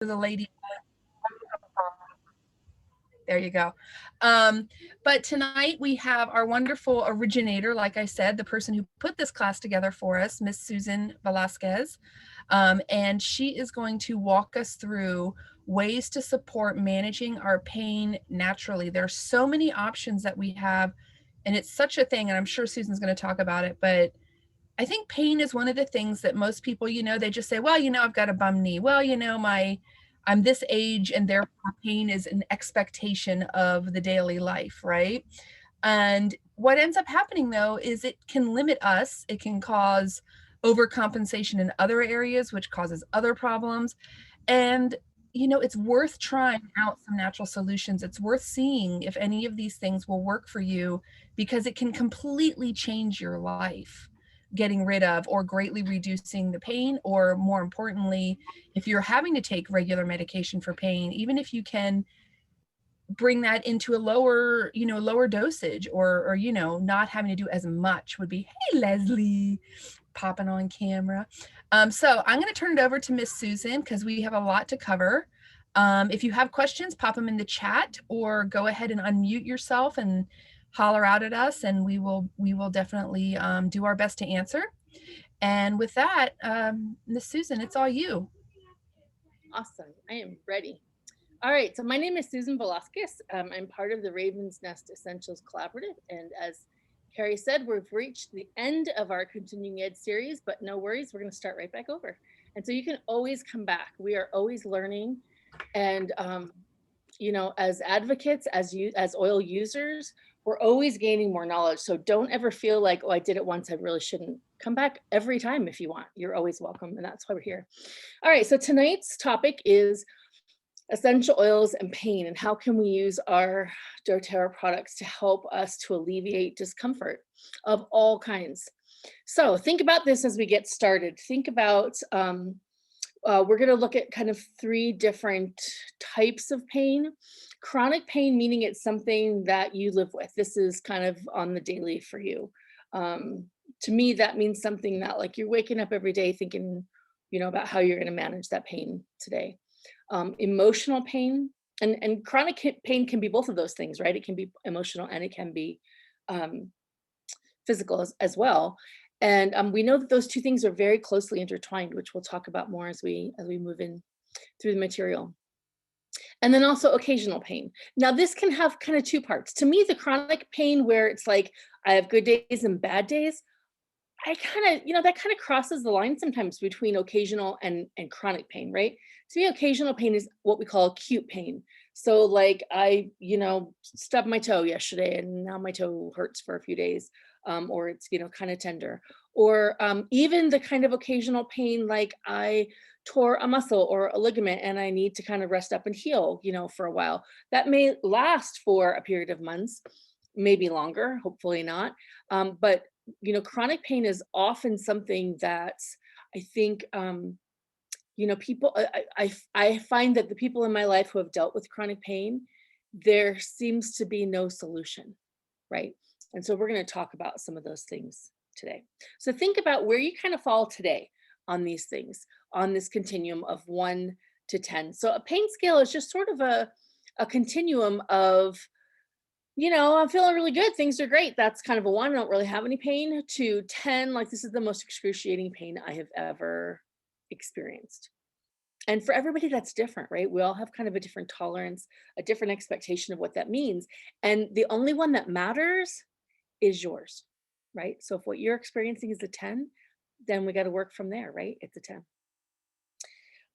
the lady. There you go. But tonight we have our wonderful originator, like I said, the person who put this class together for us, Miss Susan Velazquez. And she is going to walk us through ways to support managing our pain naturally. There are so many options that we have, and it's such a thing, and I'm sure Susan's going to talk about it, but I think pain is one of the things that most people, they just say, well, I've got a bum knee. Well, I'm this age and therefore pain is an expectation of the daily life, right? And what ends up happening though is it can limit us. It can cause overcompensation in other areas, which causes other problems. And it's worth trying out some natural solutions. It's worth seeing if any of these things will work for you because it can completely change your life, getting rid of or greatly reducing the pain, or more importantly, if you're having to take regular medication for pain, even if you can bring that into a lower dosage, or not having to do as much, would be, hey Leslie, popping on camera. So I'm going to turn it over to Miss Susan because we have a lot to cover. If you have questions, pop them in the chat or go ahead and unmute yourself and holler out at us, and we will definitely do our best to answer. And with that, Miss Susan, it's all you. Awesome. I am ready. All right. So my name is Susan Velazquez. I'm part of the Raven's Nest Essentials Collaborative. And as Carrie said, we've reached the end of our continuing ed series, but no worries. We're going to start right back over. And so you can always come back. We are always learning. And, as advocates, as oil users, we're always gaining more knowledge. So don't ever feel like, oh, I did it once, I really shouldn't. Come back every time if you want. You're always welcome. And that's why we're here. All right. So tonight's topic is essential oils and pain, and how can we use our doTERRA products to help us to alleviate discomfort of all kinds. So think about this as we get started. Think about, we're going to look at kind of 3 different types of pain. Chronic pain, meaning it's something that you live with. This is kind of on the daily for you. To me, that means something that, like, you're waking up every day thinking, about how you're going to manage that pain today. Emotional pain, and chronic pain can be both of those things, right? It can be emotional and it can be physical as well. And we know that those 2 things are very closely intertwined, which we'll talk about more as we move in through the material. And then also occasional pain. Now this can have kind of 2 parts. To me, the chronic pain, where it's like I have good days and bad days, I kind of, that kind of crosses the line sometimes between occasional and chronic pain, right? To me, occasional pain is what we call acute pain. So like I, stubbed my toe yesterday and now my toe hurts for a few days, or it's, kind of tender. Or even the kind of occasional pain, like I tore a muscle or a ligament and I need to kind of rest up and heal, for a while. That may last for a period of months, maybe longer, hopefully not. But chronic pain is often something that I think, people, I find that the people in my life who have dealt with chronic pain, there seems to be no solution, right? And so we're going to talk about some of those things today. So think about where you kind of fall today on these things, on this continuum of 1 to 10. So a pain scale is just sort of a continuum of, I'm feeling really good. Things are great. That's kind of a 1. I don't really have any pain, to 10. Like, this is the most excruciating pain I have ever experienced. And for everybody, that's different, right? We all have kind of a different tolerance, a different expectation of what that means. And the only one that matters is yours, right? So if what you're experiencing is a 10, then we got to work from there, right? It's a 10.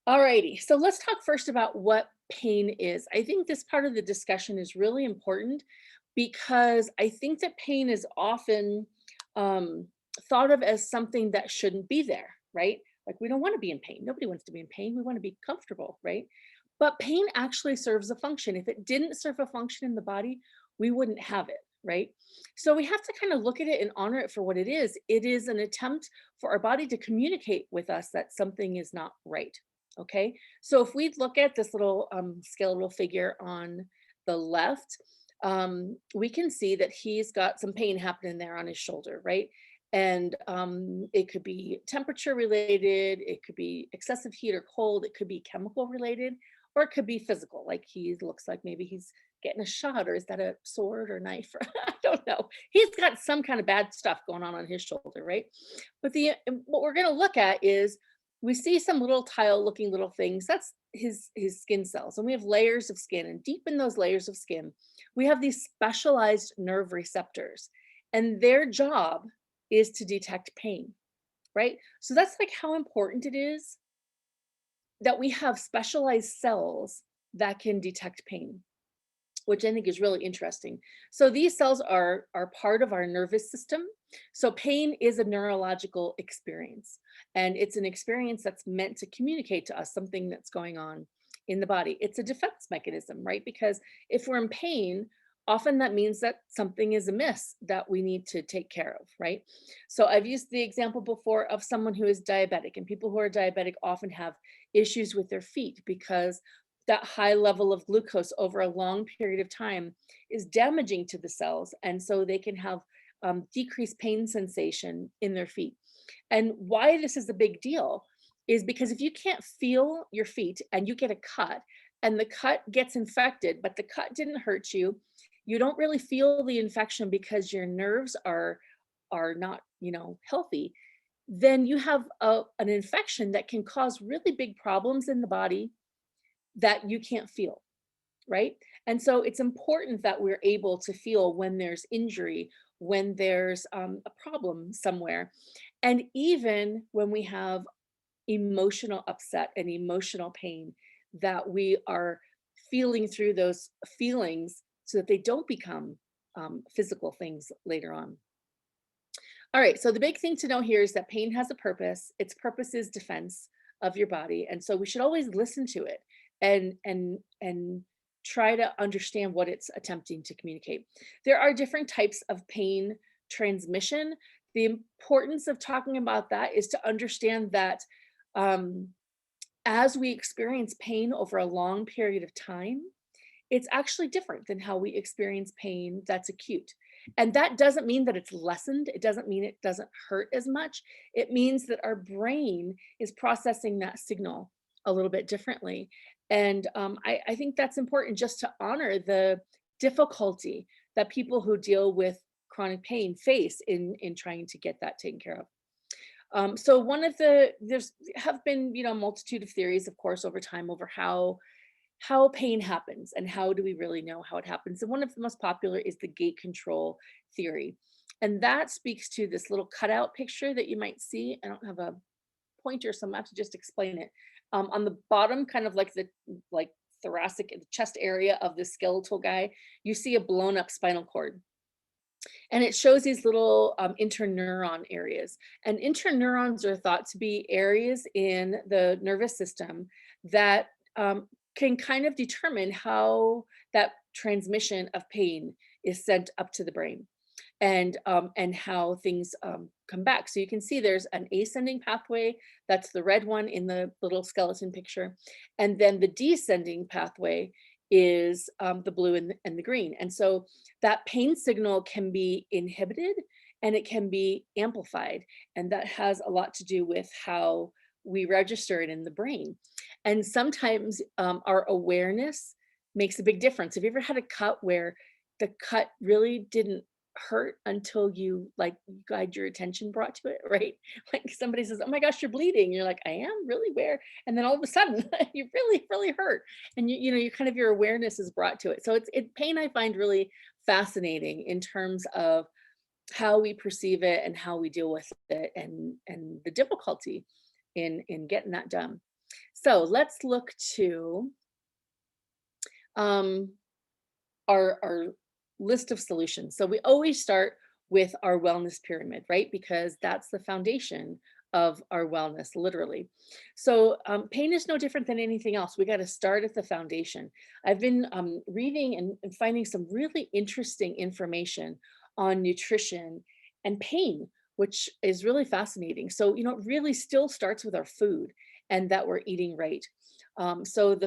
All righty. So let's talk first about what pain is. I think this part of the discussion is really important because I think that pain is often thought of as something that shouldn't be there, right? Like, we don't want to be in pain. Nobody wants to be in pain. We want to be comfortable, right? But pain actually serves a function. If it didn't serve a function in the body, we wouldn't have it, right? So we have to kind of look at it and honor it for what it is. It is an attempt for our body to communicate with us that something is not right. Okay, so if we look at this little skeletal figure on the left, we can see that he's got some pain happening there on his shoulder, right? And it could be temperature related, it could be excessive heat or cold, it could be chemical related, or it could be physical, like he looks like maybe he's getting a shot, or is that a sword or knife? Or I don't know. He's got some kind of bad stuff going on his shoulder, right? But what we're going to look at is we see some little tile looking little things. That's his skin cells, and we have layers of skin, and deep in those layers of skin we have these specialized nerve receptors, and their job is to detect pain, right? So that's like how important it is that we have specialized cells that can detect pain, which I think is really interesting. So these cells are part of our nervous system. So pain is a neurological experience, and it's an experience that's meant to communicate to us something that's going on in the body. It's a defense mechanism, right? Because if we're in pain, often that means that something is amiss that we need to take care of, right? So I've used the example before of someone who is diabetic, and people who are diabetic often have issues with their feet because that high level of glucose over a long period of time is damaging to the cells. And so they can have decreased pain sensation in their feet. And why this is a big deal is because if you can't feel your feet and you get a cut and the cut gets infected, but the cut didn't hurt you, you don't really feel the infection because your nerves are not, healthy, then you have an infection that can cause really big problems in the body that you can't feel, right? And so it's important that we're able to feel when there's injury, when there's a problem somewhere, and even when we have emotional upset and emotional pain, that we are feeling through those feelings so that they don't become physical things later on. All right, so the big thing to know here is that pain has a purpose. Its purpose is defense of your body, and so we should always listen to it and try to understand what it's attempting to communicate. There are different types of pain transmission. The importance of talking about that is to understand that as we experience pain over a long period of time, it's actually different than how we experience pain that's acute. And that doesn't mean that it's lessened. It doesn't mean it doesn't hurt as much. It means that our brain is processing that signal a little bit differently. And I think that's important just to honor the difficulty that people who deal with chronic pain face in trying to get that taken care of. So there's have been, a multitude of theories, of course, over time over how pain happens and how do we really know how it happens. And one of the most popular is the gate control theory. And that speaks to this little cutout picture that you might see. I don't have a pointer, so I'm gonna have to just explain it. On the bottom, kind of like the thoracic, the chest area of the skeletal guy, you see a blown up spinal cord. And it shows these little interneuron areas. And interneurons are thought to be areas in the nervous system that can kind of determine how that transmission of pain is sent up to the brain, and how things come back. So you can see there's an ascending pathway, that's the red one in the little skeleton picture, and then the descending pathway is the blue and the green. And so that pain signal can be inhibited and it can be amplified, and that has a lot to do with how we register it in the brain. And sometimes our awareness makes a big difference. Have you ever had a cut where the cut really didn't hurt until you got your attention brought to it, right? Like somebody says, "Oh my gosh, you're bleeding." You're like, "I am? Really? Where?" And then all of a sudden you really, really hurt. And you kind of, your awareness is brought to it. So pain I find really fascinating in terms of how we perceive it and how we deal with it, and the difficulty in getting that done. So let's look to our list of solutions. So we always start with our wellness pyramid, right? Because that's the foundation of our wellness, literally. So pain is no different than anything else. We got to start at the foundation. I've been reading and finding some really interesting information on nutrition and pain, which is really fascinating. So, it really still starts with our food and that we're eating right. So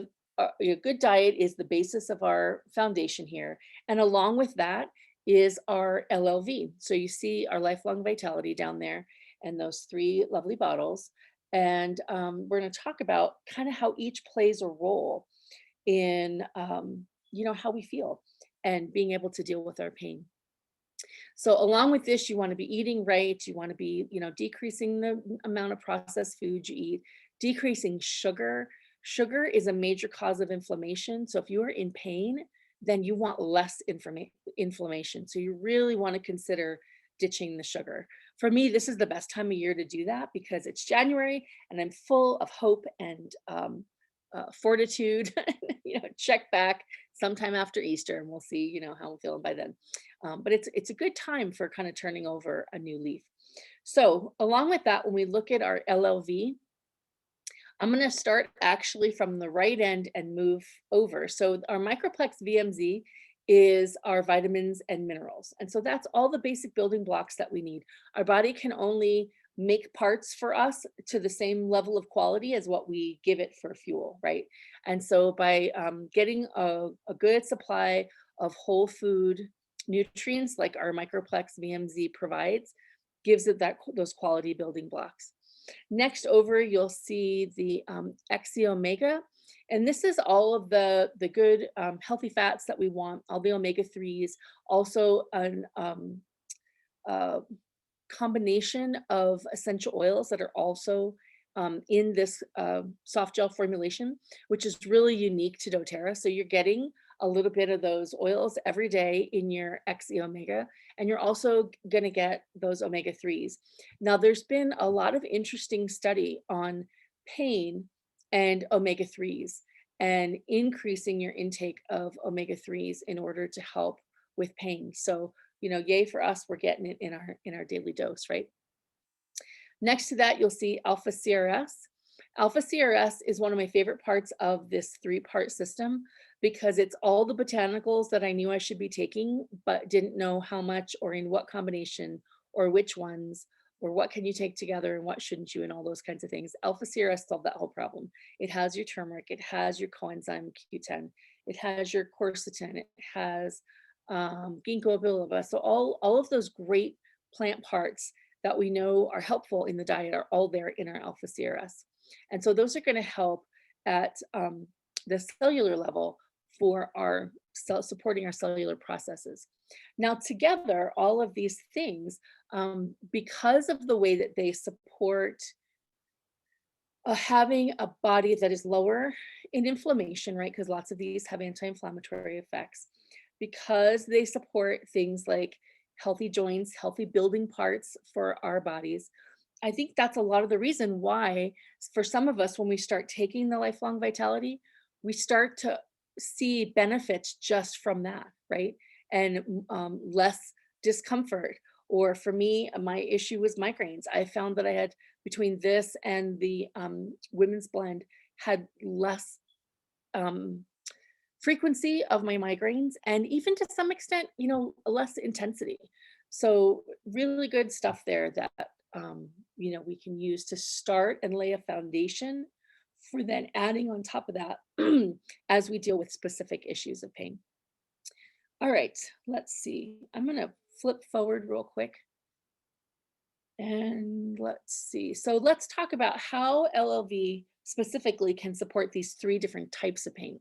a good diet is the basis of our foundation here. And along with that is our LLV. So you see our lifelong vitality down there and those 3 lovely bottles. And we're going to talk about kind of how each plays a role in, how we feel and being able to deal with our pain. So along with this, you want to be eating right. You want to be, decreasing the amount of processed food you eat, decreasing sugar. Sugar is a major cause of inflammation. So if you are in pain, then you want less inflammation. So you really want to consider ditching the sugar. For me, this is the best time of year to do that because it's January and I'm full of hope and fortitude. Check back sometime after Easter and we'll see, how I'm feeling by then. But it's a good time for kind of turning over a new leaf. So along with that, when we look at our LLV, I'm going to start actually from the right end and move over. So our microplex VMZ is our vitamins and minerals. And so that's all the basic building blocks that we need. Our body can only make parts for us to the same level of quality as what we give it for fuel, right? And so by getting a good supply of whole food nutrients like our microplex VMZ provides, gives it those quality building blocks. Next over, you'll see the XE Omega. And this is all of the good healthy fats that we want, all the omega-3s, also a combination of essential oils that are also in this soft gel formulation, which is really unique to doTERRA. So you're getting a little bit of those oils every day in your XE Omega, and you're also going to get those omega-3s. Now, there's been a lot of interesting study on pain and omega-3s and increasing your intake of omega-3s in order to help with pain. So, yay for us, we're getting it in our daily dose, right? Next to that, you'll see alpha CRS. Alpha CRS is one of my favorite parts of this 3-part system because it's all the botanicals that I knew I should be taking, but didn't know how much or in what combination or which ones or what can you take together and what shouldn't you and all those kinds of things. Alpha CRS solved that whole problem. It has your turmeric, it has your coenzyme Q10, it has your quercetin, it has ginkgo biloba. So all of those great plant parts that we know are helpful in the diet are all there in our alpha CRS. And so those are going to help at the cellular level for our supporting our cellular processes. Now together, all of these things, because of the way that they support having a body that is lower in inflammation, right? Because lots of these have anti-inflammatory effects, because they support things like healthy joints, healthy building parts for our bodies. I think that's a lot of the reason why, for some of us, when we start taking the lifelong vitality, we start to see benefits just from that, right? And less discomfort. Or for me, my issue was migraines. I found that I had, between this and the women's blend, had less frequency of my migraines, and even to some extent, less intensity. So really good stuff there that, we can use to start and lay a foundation for then adding on top of that as we deal with specific issues of pain. All right, let's see. I'm going to flip forward real quick. And let's see. So let's talk about how LLV specifically can support these 3 different types of pain.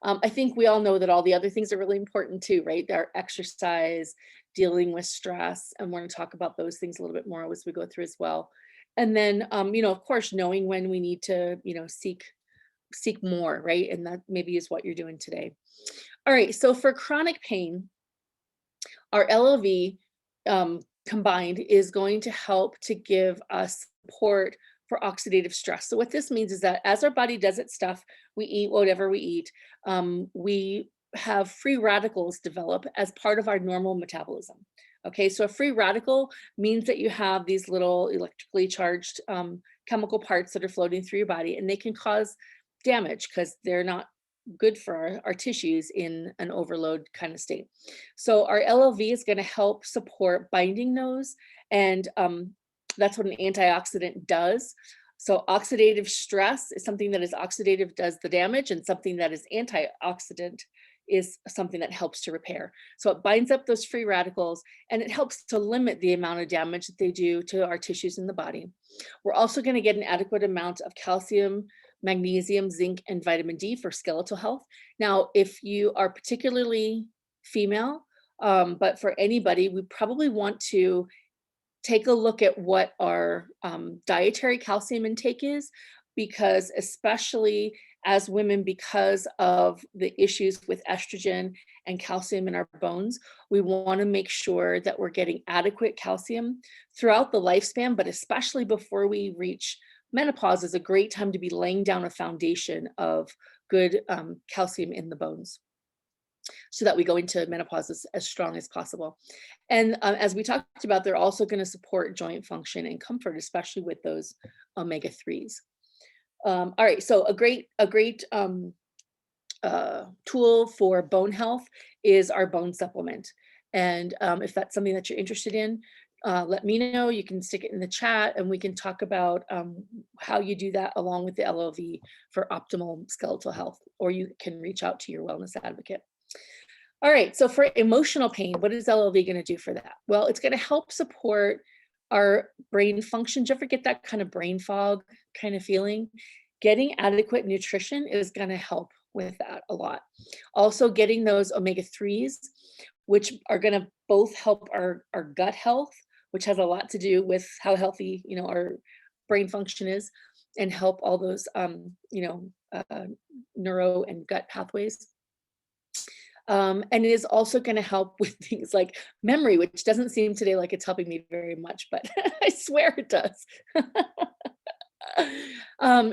I think we all know that all the other things are really important too, right? Our exercise, dealing with stress, and we're going to talk about those things a little bit more as we go through as well. And then, of course, knowing when we need to, seek more, right? And that maybe is what you're doing today. All right, so for chronic pain, our LLV combined is going to help to give us support for oxidative stress. So what this means is that as our body does its stuff, we eat whatever we eat, we have free radicals develop as part of our normal metabolism. Okay, so a free radical means that you have these little electrically charged chemical parts that are floating through your body, and they can cause damage because they're not good for our tissues in an overload kind of state. So our LLV is going to help support binding those, and that's what an antioxidant does. So oxidative stress is something that is oxidative, does the damage, and something that is antioxidant is something that helps to repair. So it binds up those free radicals and it helps to limit the amount of damage that they do to our tissues in the body. We're also going to get an adequate amount of calcium, magnesium, zinc, and vitamin D for skeletal health. Now, if you are particularly female, but for anybody, we probably want to take a look at what our dietary calcium intake is, because especially as women, because of the issues with estrogen and calcium in our bones, we want to make sure that we're getting adequate calcium throughout the lifespan, but especially before we reach menopause is a great time to be laying down a foundation of good calcium in the bones, so that we go into menopause as strong as possible. And as we talked about, they're also going to support joint function and comfort, especially with those omega-3s. All right, so a great tool for bone health is our bone supplement. And if that's something that you're interested in, let me know. You can stick it in the chat and we can talk about how you do that along with the LOV for optimal skeletal health, or you can reach out to your wellness advocate. All right, so for emotional pain, what is LLV going to do for that? Well, it's going to help support our brain function. Do you ever get that kind of brain fog kind of feeling? Getting adequate nutrition is going to help with that a lot. Also getting those omega-3s, which are going to both help our gut health, which has a lot to do with how healthy, our brain function is, and help all those, neuro and gut pathways. And it is also going to help with things like memory, which doesn't seem today like it's helping me very much, but I swear it does.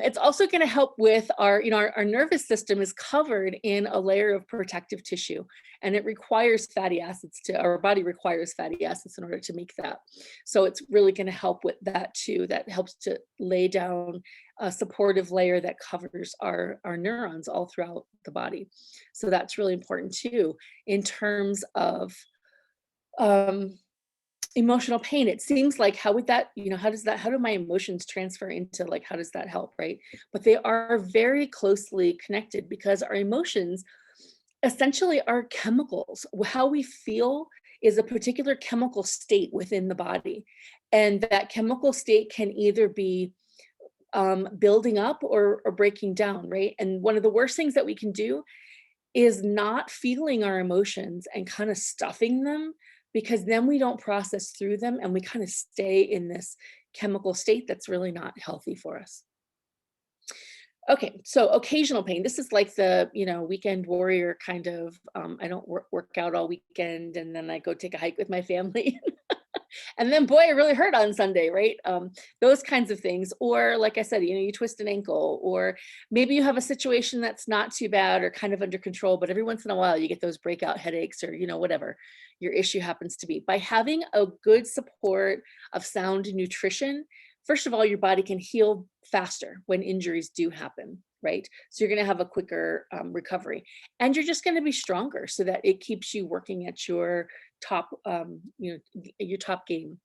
It's also going to help with our nervous system is covered in a layer of protective tissue, and it requires fatty acids our body requires fatty acids in order to make that. So it's really going to help with that too. That helps to lay down a supportive layer that covers our neurons all throughout the body. So that's really important too, in terms of emotional pain. It seems like how do my emotions transfer into, like, how does that help, right? But they are very closely connected, because our emotions essentially are chemicals. How we feel is a particular chemical state within the body, and that chemical state can either be building up or breaking down, right? And one of the worst things that we can do is not feeling our emotions and kind of stuffing them, because then we don't process through them and we kind of stay in this chemical state that's really not healthy for us. Okay, so occasional pain. This is like the, weekend warrior kind of, I don't work out all weekend and then I go take a hike with my family. And then, boy, it really hurt on Sunday, right? Those kinds of things. Or like I said, you twist an ankle, or maybe you have a situation that's not too bad or kind of under control, but every once in a while you get those breakout headaches, or, whatever your issue happens to be. By having a good support of sound nutrition, first of all, your body can heal faster when injuries do happen, right? So you're going to have a quicker recovery, and you're just going to be stronger, so that it keeps you working at your top, your top game.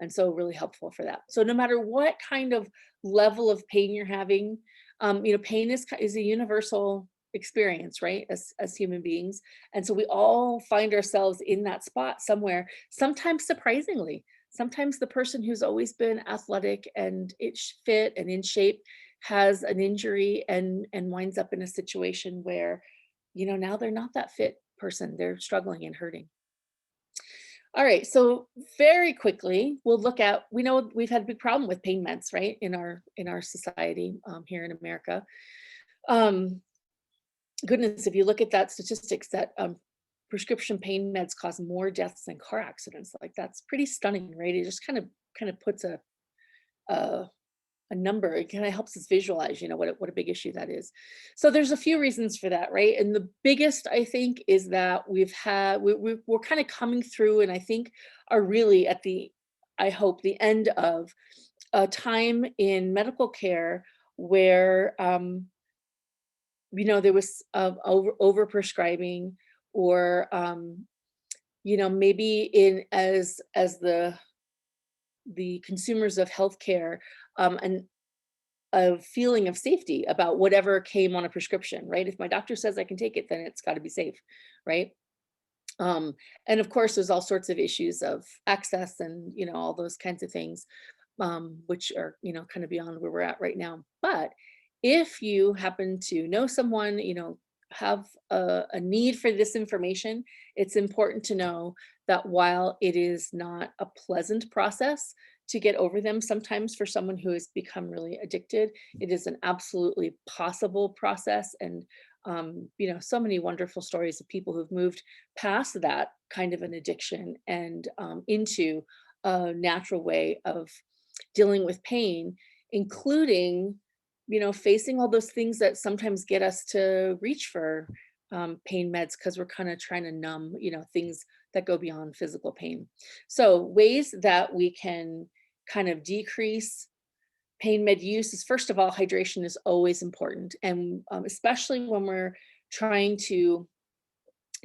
And so really helpful for that. So no matter what kind of level of pain you're having, pain is a universal experience, right? As human beings. And so we all find ourselves in that spot somewhere, sometimes surprisingly. Sometimes the person who's always been athletic and it's fit and in shape has an injury and winds up in a situation where, now they're not that fit person. They're struggling and hurting. All right, so very quickly, we'll look at, we know we've had a big problem with pain meds, right, in our society here in America. Goodness, if you look at that statistics, that prescription pain meds cause more deaths than car accidents. Like, that's pretty stunning, right? It just kind of puts a number. It kind of helps us visualize, what a big issue that is. So there's a few reasons for that, right? And the biggest, I think, is that we're kind of coming through, and I think are really at the end of a time in medical care where there was over prescribing, or maybe as the consumers of healthcare, and a feeling of safety about whatever came on a prescription, right? If my doctor says I can take it, then it's got to be safe, right? And of course, there's all sorts of issues of access and, all those kinds of things, which are, kind of beyond where we're at right now. But if you happen to know someone, have a need for this information, it's important to know that while it is not a pleasant process to get over them, sometimes for someone who has become really addicted, it is an absolutely possible process. And so many wonderful stories of people who've moved past that kind of an addiction and into a natural way of dealing with pain, including, facing all those things that sometimes get us to reach for pain meds because we're kind of trying to numb, things that go beyond physical pain. So ways that we can kind of decrease pain med use is, first of all, hydration is always important. And especially when we're trying to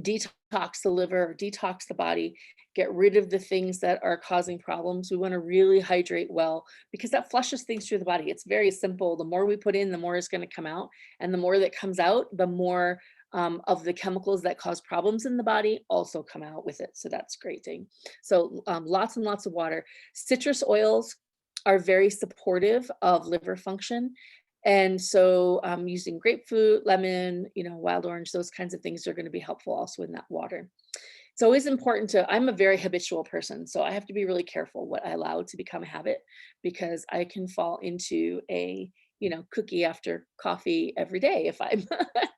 detox the liver, detox the body, get rid of the things that are causing problems. We want to really hydrate well because that flushes things through the body. It's very simple. The more we put in, the more is going to come out. And the more that comes out, the more of the chemicals that cause problems in the body also come out with it. So that's a great thing. So lots and lots of water. Citrus oils are very supportive of liver function. And so using grapefruit, lemon, wild orange, those kinds of things are going to be helpful also in that water. It's always important I'm a very habitual person, so I have to be really careful what I allow to become a habit, because I can fall into a, cookie after coffee every day if I'm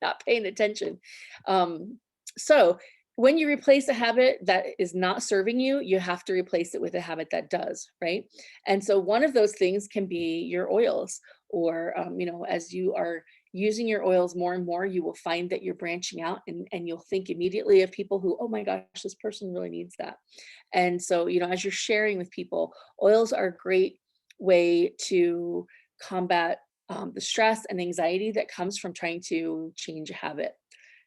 not paying attention. So when you replace a habit that is not serving you, you have to replace it with a habit that does, right? And so one of those things can be your oils, or, as you are using your oils more and more, you will find that you're branching out, and you'll think immediately of people who, oh my gosh, this person really needs that. And so, as you're sharing with people, oils are a great way to combat the stress and anxiety that comes from trying to change a habit.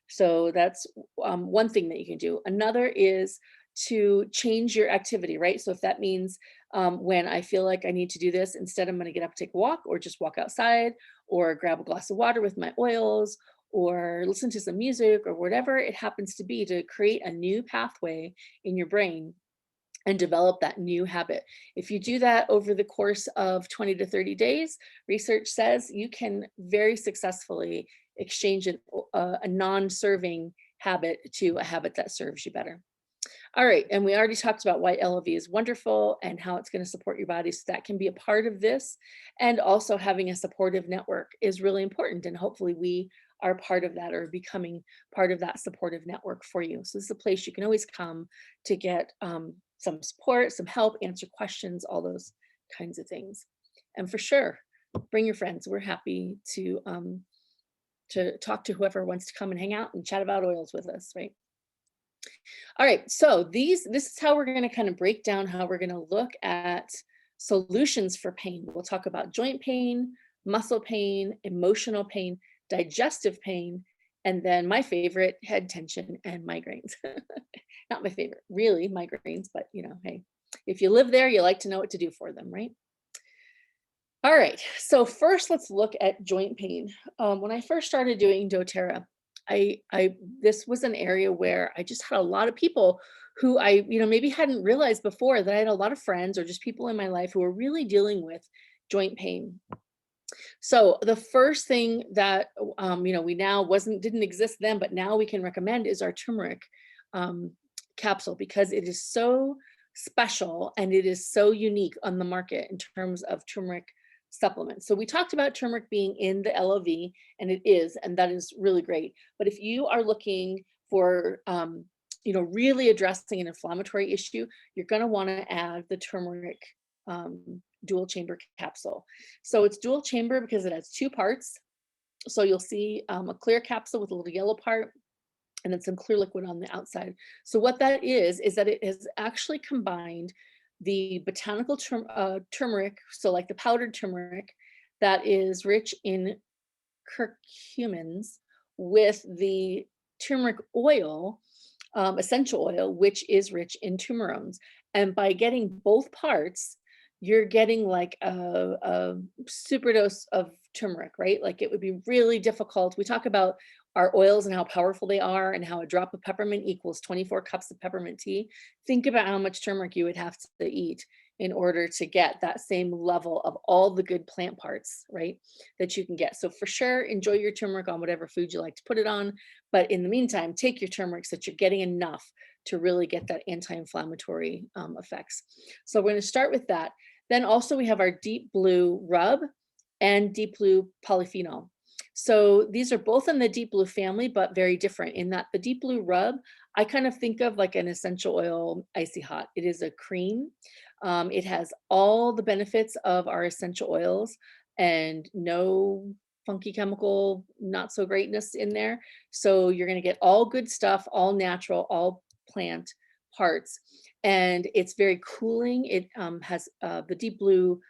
So that's one thing that you can do. Another is to change your activity, right? So if that means when I feel like I need to do this, instead I'm going to get up, take a walk, or just walk outside, or grab a glass of water with my oils, or listen to some music, or whatever it happens to be, to create a new pathway in your brain and develop that new habit. If you do that over the course of 20 to 30 days, research says you can very successfully exchange a non-serving habit to a habit that serves you better. All right, and we already talked about why LOV is wonderful and how it's going to support your body. So that can be a part of this. And also having a supportive network is really important. And hopefully we are part of that, or becoming part of that supportive network for you. So this is a place you can always come to get some support, some help, answer questions, all those kinds of things. And for sure, bring your friends. We're happy to talk to whoever wants to come and hang out and chat about oils with us, right? All right, so this is how we're going to kind of break down how we're going to look at solutions for pain. We'll talk about joint pain, muscle pain, emotional pain, digestive pain, and then my favorite, head tension and migraines. Not my favorite, really, migraines, but hey, if you live there, you like to know what to do for them, right? All right, so first let's look at joint pain. When I first started doing doTERRA, this was an area where I just had a lot of people who I maybe hadn't realized before, that I had a lot of friends or just people in my life who were really dealing with joint pain. So the first thing that we now didn't exist then, but now we can recommend, is our turmeric capsule, because it is so special and it is so unique on the market in terms of turmeric supplements. So we talked about turmeric being in the LOV, and it is, and that is really great. But if you are looking for really addressing an inflammatory issue, you're going to want to add the turmeric dual chamber capsule. So it's dual chamber because it has two parts. So you'll see a clear capsule with a little yellow part, and then some clear liquid on the outside. So what that is that it has actually combined the botanical turmeric, so like the powdered turmeric that is rich in curcumins, with the turmeric oil, essential oil, which is rich in turmerones. And by getting both parts, you're getting like a super dose of turmeric, right? Like it would be really difficult. We talk about our oils and how powerful they are and how a drop of peppermint equals 24 cups of peppermint tea. Think about how much turmeric you would have to eat in order to get that same level of all the good plant parts, right? That you can get. So for sure, enjoy your turmeric on whatever food you like to put it on. But in the meantime, take your turmeric so that you're getting enough to really get that anti-inflammatory effects. So we're going to start with that. Then also we have our deep blue rub and deep blue polyphenol. So these are both in the deep blue family, but very different in that the deep blue rub, I kind of think of like an essential oil icy hot. It is a cream. It has all the benefits of our essential oils and no funky chemical, not so greatness in there. So you're going to get all good stuff, all natural, all plant parts. And it's very cooling. It has the deep blue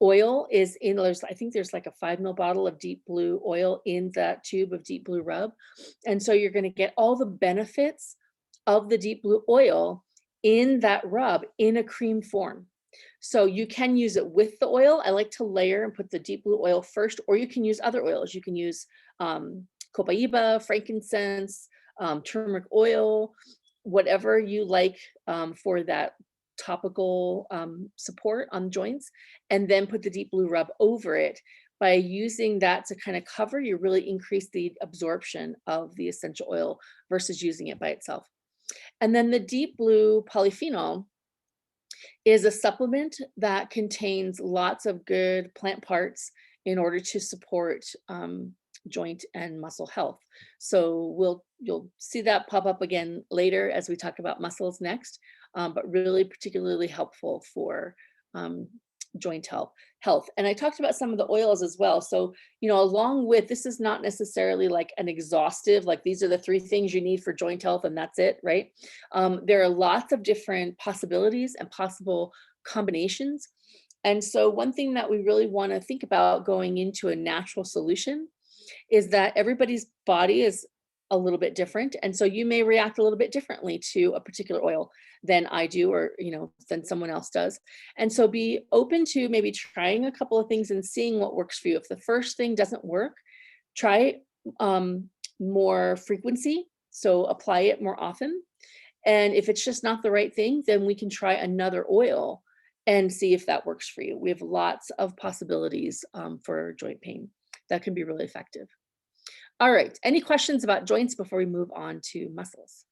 oil is in, I think there's like a 5 ml bottle of deep blue oil in that tube of deep blue rub. And so you're going to get all the benefits of the deep blue oil in that rub in a cream form. So you can use it with the oil. I like to layer and put the deep blue oil first, or you can use other oils. You can use copaiba, frankincense, turmeric oil, whatever you like for that topical support on joints, and then put the deep blue rub over it. By using that to kind of cover, you really increase the absorption of the essential oil versus using it by itself. And then the deep blue polyphenol is a supplement that contains lots of good plant parts in order to support joint and muscle health. So you'll see that pop up again later as we talk about muscles next, but really particularly helpful for joint health. And I talked about some of the oils as well. So, along with, this is not necessarily like an exhaustive, like these are the 3 things you need for joint health and that's it, right? There are lots of different possibilities and possible combinations. And so one thing that we really want to think about going into a natural solution is that everybody's body is a little bit different. And so you may react a little bit differently to a particular oil than I do, or, than someone else does. And so be open to maybe trying a couple of things and seeing what works for you. If the first thing doesn't work, try more frequency. So apply it more often. And if it's just not the right thing, then we can try another oil and see if that works for you. We have lots of possibilities for joint pain that can be really effective. All right, any questions about joints before we move on to muscles?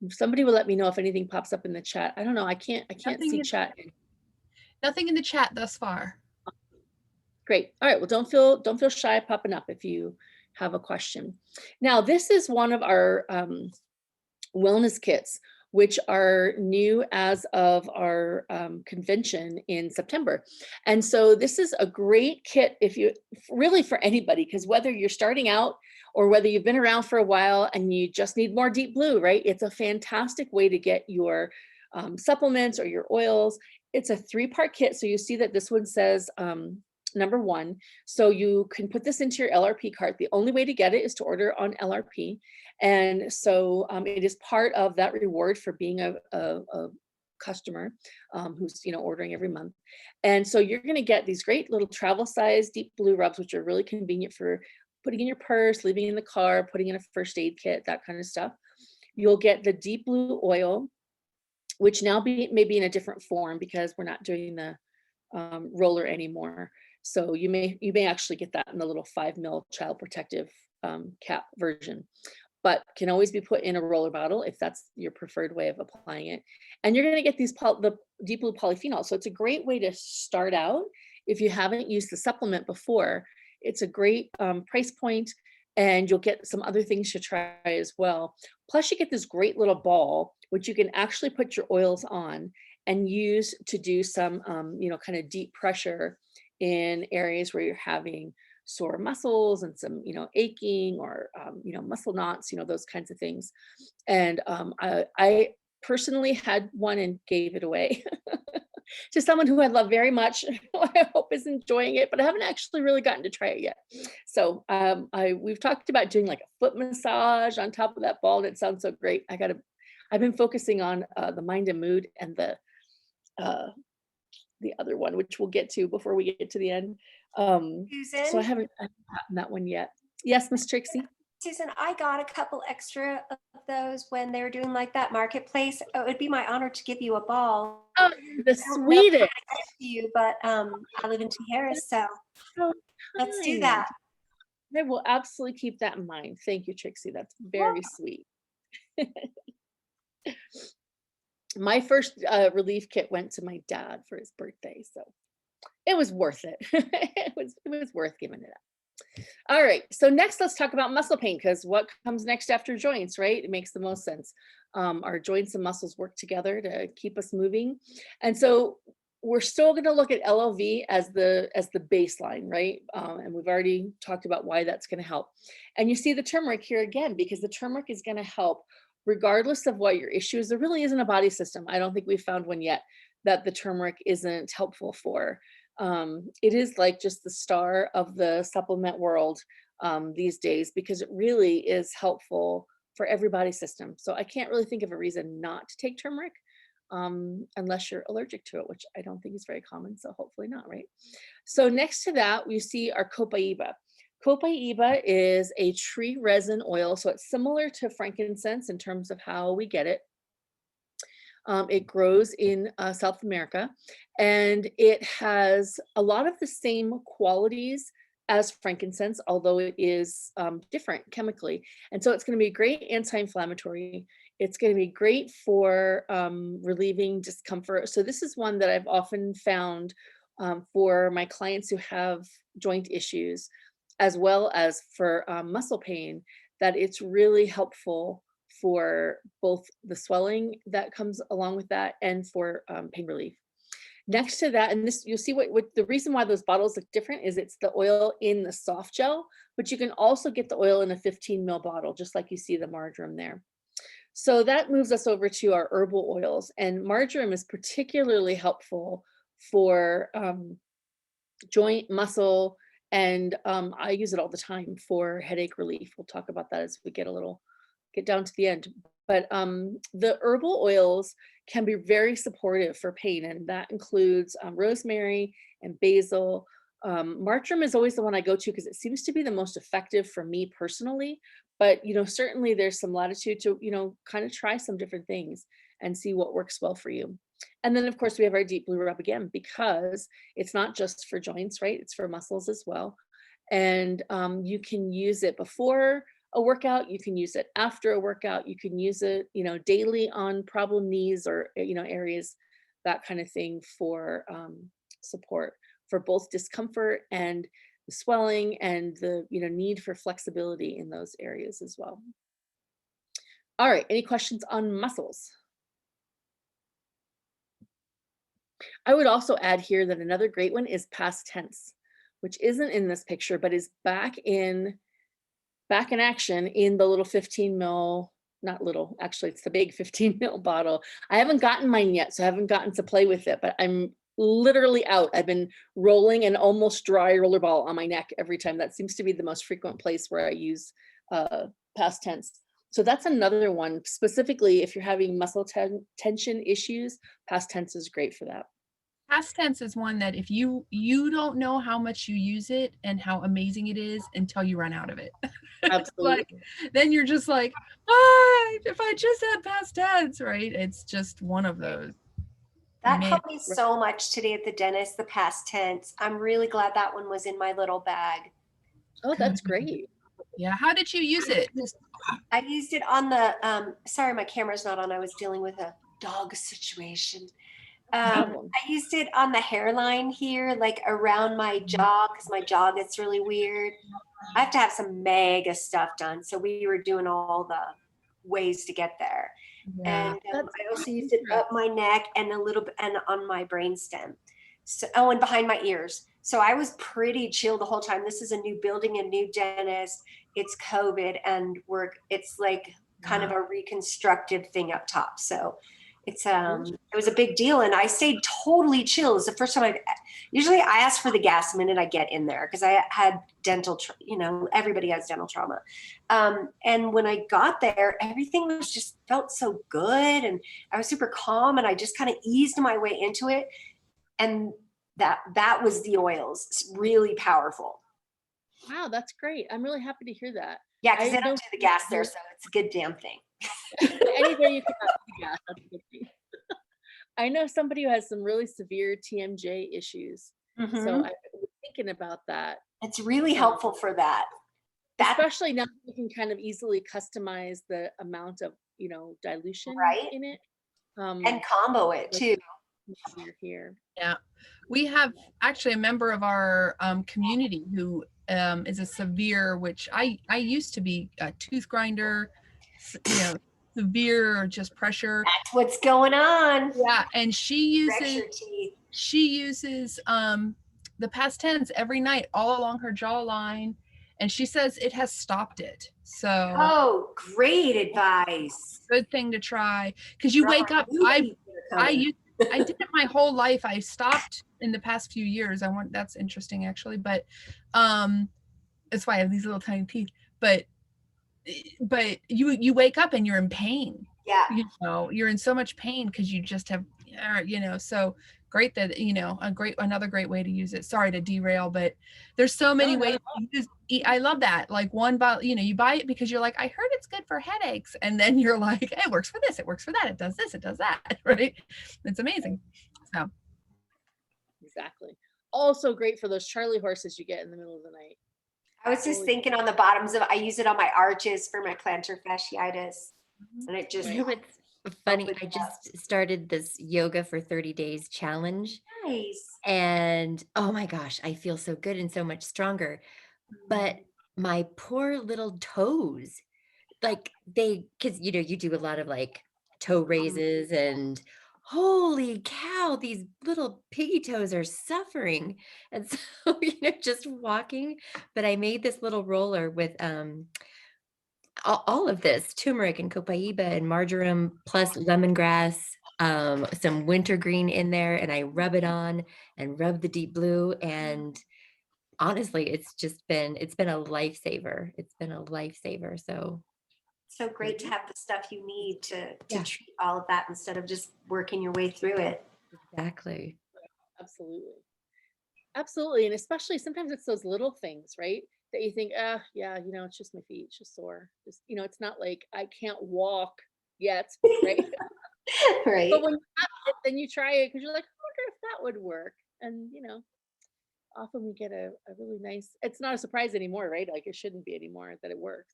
If somebody will let me know if anything pops up in the chat. I don't know, I can't see chat. Nothing in the chat thus far. Great. All right, well, don't feel shy popping up if you have a question. Now, this is one of our wellness kits, which are new as of our convention in September. And so this is a great kit really for anybody, because whether you're starting out or whether you've been around for a while and you just need more deep blue, right? It's a fantastic way to get your supplements or your oils. It's a 3-part kit. So you see that this one says number 1. So you can put this into your LRP cart. The only way to get it is to order on LRP. And so it is part of that reward for being a customer who's ordering every month. And so you're going to get these great little travel size deep blue rubs, which are really convenient for putting in your purse, leaving in the car, putting in a first aid kit, that kind of stuff. You'll get the deep blue oil, which now may be in a different form because we're not doing the roller anymore. So you may actually get that in the little 5 ml child protective cap version, but can always be put in a roller bottle if that's your preferred way of applying it. And you're going to get the deep blue polyphenol. So it's a great way to start out if you haven't used the supplement before. It's a great price point, and you'll get some other things to try as well. Plus you get this great little ball, which you can actually put your oils on and use to do some, kind of deep pressure in areas where you're having sore muscles and some, aching or, muscle knots, those kinds of things. And I personally had one and gave it away to someone who I love very much, who I hope is enjoying it, but I haven't actually really gotten to try it yet. So we've talked about doing like a foot massage on top of that ball, and it sounds so great. I've been focusing on the mind and mood and the the other one, which we'll get to before we get to the end. Susan? So I haven't gotten that one yet. Yes, Miss Trixie? Susan, I got a couple extra of those when they were doing like that marketplace. Oh, it'd be my honor to give you a ball. Oh, the I don't know if I'm sweetest. gonna get to you, but I live in Tijeras, so So let's do kind. that. I will absolutely keep that in mind. Thank you, Trixie. That's very sweet. My first relief kit went to my dad for his birthday, so it was worth it. it was worth giving it up. All right, so next let's talk about muscle pain, because what comes next after joints, right? It makes the most sense. Our joints and muscles work together to keep us moving. And so we're still going to look at LLV as the baseline, right? And we've already talked about why that's going to help. And you see the turmeric here again, because the turmeric is going to help regardless of what your issue is. There really isn't a body system. I don't think we've found one yet that the turmeric isn't helpful for. It is like just the star of the supplement world these days, because it really is helpful for every body system. So I can't really think of a reason not to take turmeric unless you're allergic to it, which I don't think is very common. So hopefully not, right? So next to that, we see our copaiba. Copaiba is a tree resin oil. So it's similar to frankincense in terms of how we get it. It grows in South America, and it has a lot of the same qualities as frankincense, although it is different chemically. And so it's going to be a great anti-inflammatory. It's going to be great for relieving discomfort. So this is one that I've often found for my clients who have joint issues, as well as for muscle pain, that it's really helpful for both the swelling that comes along with that and for pain relief. Next to that, and this, you'll see what the reason why those bottles look different is it's the oil in the soft gel, but you can also get the oil in a 15 ml bottle, just like you see the marjoram there. So that moves us over to our herbal oils, and marjoram is particularly helpful for joint, muscle, and I use it all the time for headache relief. We'll talk about that as we get down to the end. But the herbal oils can be very supportive for pain, and that includes rosemary and basil. Marjoram is always the one I go to because it seems to be the most effective for me personally. But certainly there's some latitude to kind of try some different things and see what works well for you. And then of course we have our deep blue rub again, because it's not just for joints, right? It's for muscles as well. And you can use it before a workout, you can use it after a workout, you can use it, daily on problem knees or, areas, that kind of thing, for support for both discomfort and the swelling and the, need for flexibility in those areas as well. All right, any questions on muscles? I would also add here that another great one is past tense, which isn't in this picture, but is back in action in the little 15 ml, not little, actually it's the big 15 ml bottle. I haven't gotten mine yet, so I haven't gotten to play with it, but I'm literally out. I've been rolling an almost dry rollerball on my neck every time. That seems to be the most frequent place where I use past tense. So that's another one, specifically if you're having muscle tension issues, past tense is great for that. Past tense is one that if you don't know how much you use it and how amazing it is until you run out of it. Absolutely. Then you're just like, if I just had past tense, right? It's just one of those. That helped me so much today at the dentist, the past tense. I'm really glad that one was in my little bag. Oh, that's great. Yeah. How did you use it? I used it on the, sorry, my camera's not on. I was dealing with a dog situation. I used it on the hairline here, like around my jaw, because my jaw gets really weird. I have to have some mega stuff done. So we were doing all the ways to get there. Yeah. And I also used it up my neck and a little bit and on my brainstem. So, and behind my ears. So I was pretty chill the whole time. This is a new building, a new dentist. It's COVID, and it's like kind of a reconstructive thing up top. So It was a big deal, and I stayed totally chill. It's the first time usually I ask for the gas the minute I get in there because I had everybody has dental trauma. And when I got there, everything was just felt so good, and I was super calm, and I just kind of eased my way into it. And that was the oils. It's really powerful. Wow, that's great. I'm really happy to hear that. Yeah, because they don't do the gas there, so it's a good damn thing. Anywhere you can have the gas, that's a good thing. I know somebody who has some really severe TMJ issues. Mm-hmm. So I was thinking about that. It's really helpful for that. Especially now you can kind of easily customize the amount of, dilution in it. And combo it too. You're here. Yeah. We have actually a member of our community who is a severe, which I used to be a tooth grinder, severe just pressure. That's what's going on. Yeah. And she uses the past tense every night all along her jawline. And she says it has stopped it. So great advice. Good thing to try. Because you wake up. I did it my whole life. I stopped in the past few years. That's interesting actually, but that's why I have these little tiny teeth. But you wake up and you're in pain. Yeah. You're in so much pain because you just have, so great that, another great way to use it. Sorry to derail, but there's so many ways to use. I love that. Like one bottle, you buy it because you're like, I heard it's good for headaches. And then you're like, hey, it works for this. It works for that. It does this. It does that. Right. It's amazing. So. Exactly. Also great for those Charlie horses you get in the middle of the night. I was just thinking on the bottoms I use it on my arches for my plantar fasciitis. And it just. It's funny. I just started this yoga for 30 days challenge. Nice. And oh my gosh, I feel so good and so much stronger. But my poor little toes, because you do a lot of like toe raises, and holy cow, these little piggy toes are suffering. And so, just walking. But I made this little roller with all of this turmeric and copaiba and marjoram plus lemongrass, some wintergreen in there, and I rub it on and rub the deep blue. And honestly, it's been a lifesaver. It's been a lifesaver. So great to have the stuff you need to treat all of that instead of just working your way through it. Exactly. Absolutely. And especially sometimes it's those little things, right? That you think, it's just my feet, it's just sore. Just, it's not like I can't walk yet, right? Right. But when you have it, then you try it because you're like, I wonder if that would work. And, often we get a really nice, it's not a surprise anymore, right? Like it shouldn't be anymore that it works.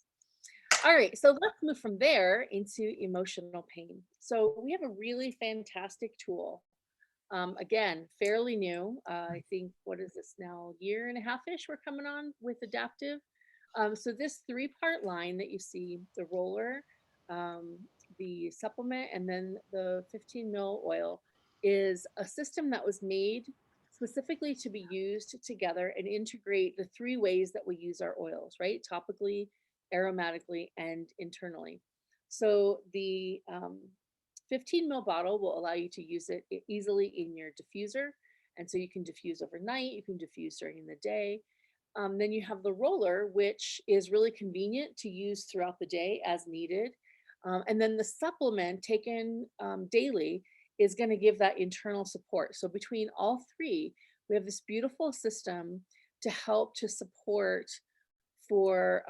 All right, so let's move from there into emotional pain. So we have a really fantastic tool. Again, fairly new. I think, what is this now? Year and a half-ish we're coming on with Adaptive. So this 3-part line that you see, the roller, the supplement, and then the 15 ml oil, is a system that was made specifically to be used together and integrate the 3 ways that we use our oils, right? Topically, aromatically, and internally. So the 15 ml bottle will allow you to use it easily in your diffuser. And so you can diffuse overnight, you can diffuse during the day. Then you have the roller, which is really convenient to use throughout the day as needed. And then the supplement taken daily is going to give that internal support. So between all 3, we have this beautiful system to help to support for,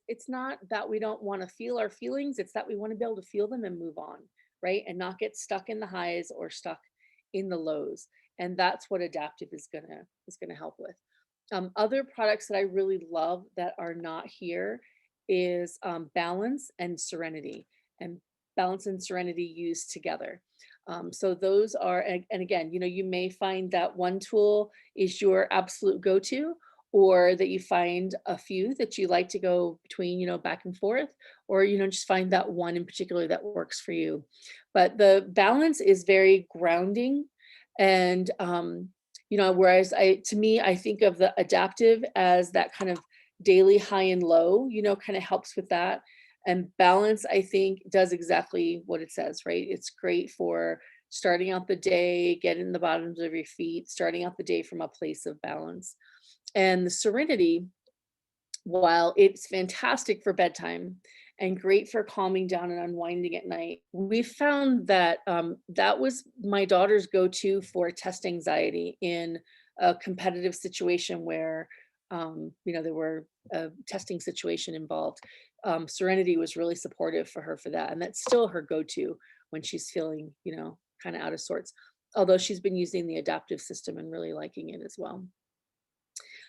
it's not that we don't want to feel our feelings, it's that we want to be able to feel them and move on, right? And not get stuck in the highs or stuck in the lows. And that's what Adaptive is gonna help with. Other products that I really love that are not here is Balance and Serenity, and Balance and Serenity used together. So those are, and again, you may find that one tool is your absolute go-to, or that you find a few that you like to go between, back and forth, or, just find that one in particular that works for you. But the Balance is very grounding. And, whereas to me, I think of the Adaptive as that kind of daily high and low, kind of helps with that. And balance, I think, does exactly what it says, right? It's great for starting out the day, getting the bottoms of your feet, starting out the day from a place of balance. And the Serenity, while it's fantastic for bedtime and great for calming down and unwinding at night, we found that that was my daughter's go-to for test anxiety in a competitive situation where there were a testing situation involved. Serenity was really supportive for her for that, and that's still her go-to when she's feeling, kind of out of sorts. Although she's been using the adaptive system and really liking it as well.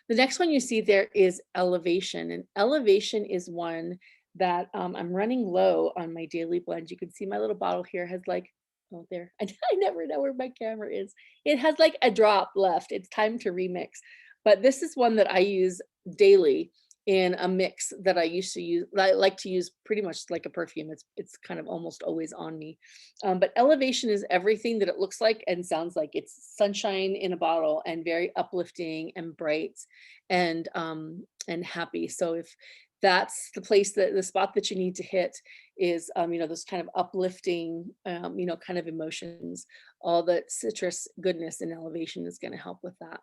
The next one you see there is Elevation, and Elevation is one that I'm running low on my daily blend. You can see my little bottle here has like, oh, there. I never know where my camera is. It has like a drop left. It's time to remix. But this is one that I use daily in a mix that I used to use. I like to use pretty much like a perfume. It's kind of almost always on me. But Elevation is everything that it looks like and sounds like. It's sunshine in a bottle and very uplifting and bright and happy. So if that's the place, that the spot that you need to hit is those kind of uplifting kind of emotions, all the citrus goodness in Elevation is going to help with that.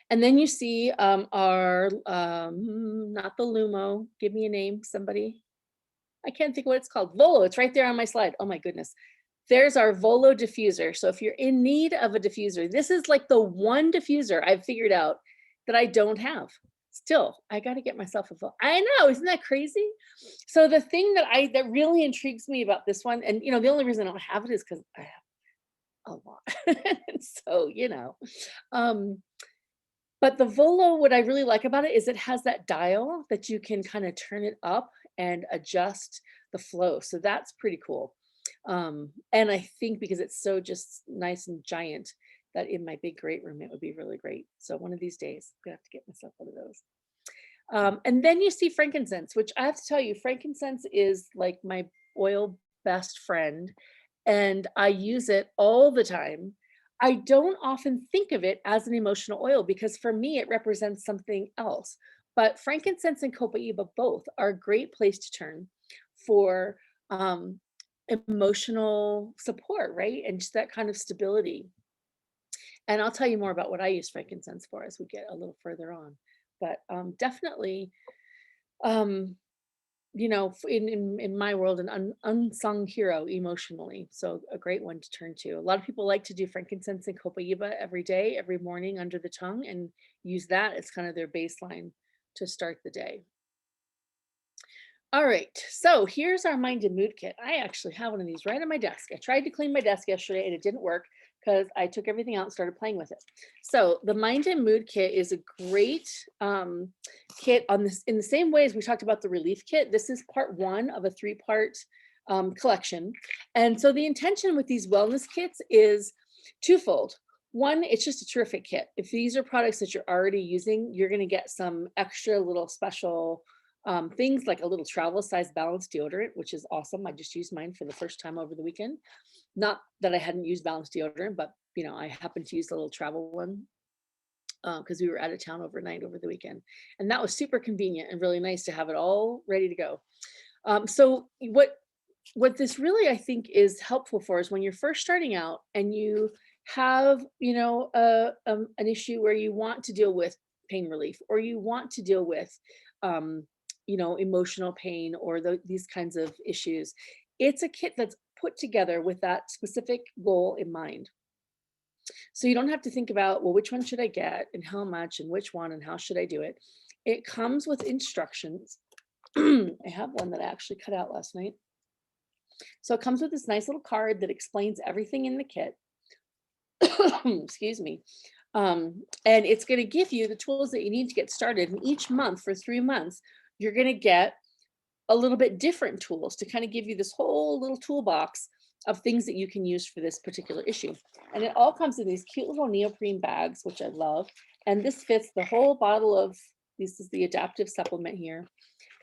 And then you see our not the Lumo, give me a name, somebody. I can't think what it's called. Volo, it's right there on my slide. Oh my goodness. There's our Volo diffuser. So if you're in need of a diffuser, this is like the one diffuser I've figured out that I don't have. Still, I got to get myself a Volo. I know, isn't that crazy? So the thing that really intrigues me about this one, and the only reason I don't have it is because I have a lot. So, but the Volo, what I really like about it is it has that dial that you can kind of turn it up and adjust the flow. So that's pretty cool. And I think because it's so just nice and giant, that in my big great room, it would be really great. So one of these days, I'm gonna have to get myself one of those. And then you see frankincense, which I have to tell you, frankincense is like my oil best friend, and I use it all the time. I don't often think of it as an emotional oil because for me, it represents something else. But frankincense and copaiba both are a great place to turn for emotional support, right? And just that kind of stability. And I'll tell you more about what I use frankincense for as we get a little further on. But definitely, in my world, an unsung hero emotionally. So a great one to turn to. A lot of people like to do frankincense and copaiba every day, every morning under the tongue, and use that as kind of their baseline to start the day. All right, so here's our mind and mood kit. I actually have one of these right on my desk. I tried to clean my desk yesterday and it didn't work because I took everything out and started playing with it. So the mind and mood kit is a great kit on this, in the same way as we talked about the relief kit. This is part one of a 3-part collection. And so the intention with these wellness kits is twofold. One, it's just a terrific kit. If these are products that you're already using, you're going to get some extra little special things like a little travel size balanced deodorant, which is awesome. I just used mine for the first time over the weekend. Not that I hadn't used balanced deodorant, but I happened to use the little travel one because we were out of town overnight over the weekend. And that was super convenient and really nice to have it all ready to go. So what this really, I think, is helpful for is when you're first starting out and you have, an issue where you want to deal with pain relief, or you want to deal with, emotional pain, or these kinds of issues. It's a kit that's put together with that specific goal in mind. So you don't have to think about, well, which one should I get and how much and which one and how should I do it? It comes with instructions. I have one that I actually cut out last night. So it comes with this nice little card that explains everything in the kit. Excuse me. And it's going to give you the tools that you need to get started. And each month for 3 months, you're going to get a little bit different tools to kind of give you this whole little toolbox of things that you can use for this particular issue. And it all comes in these cute little neoprene bags, which I love. And this fits the whole bottle of, this is the adaptive supplement here.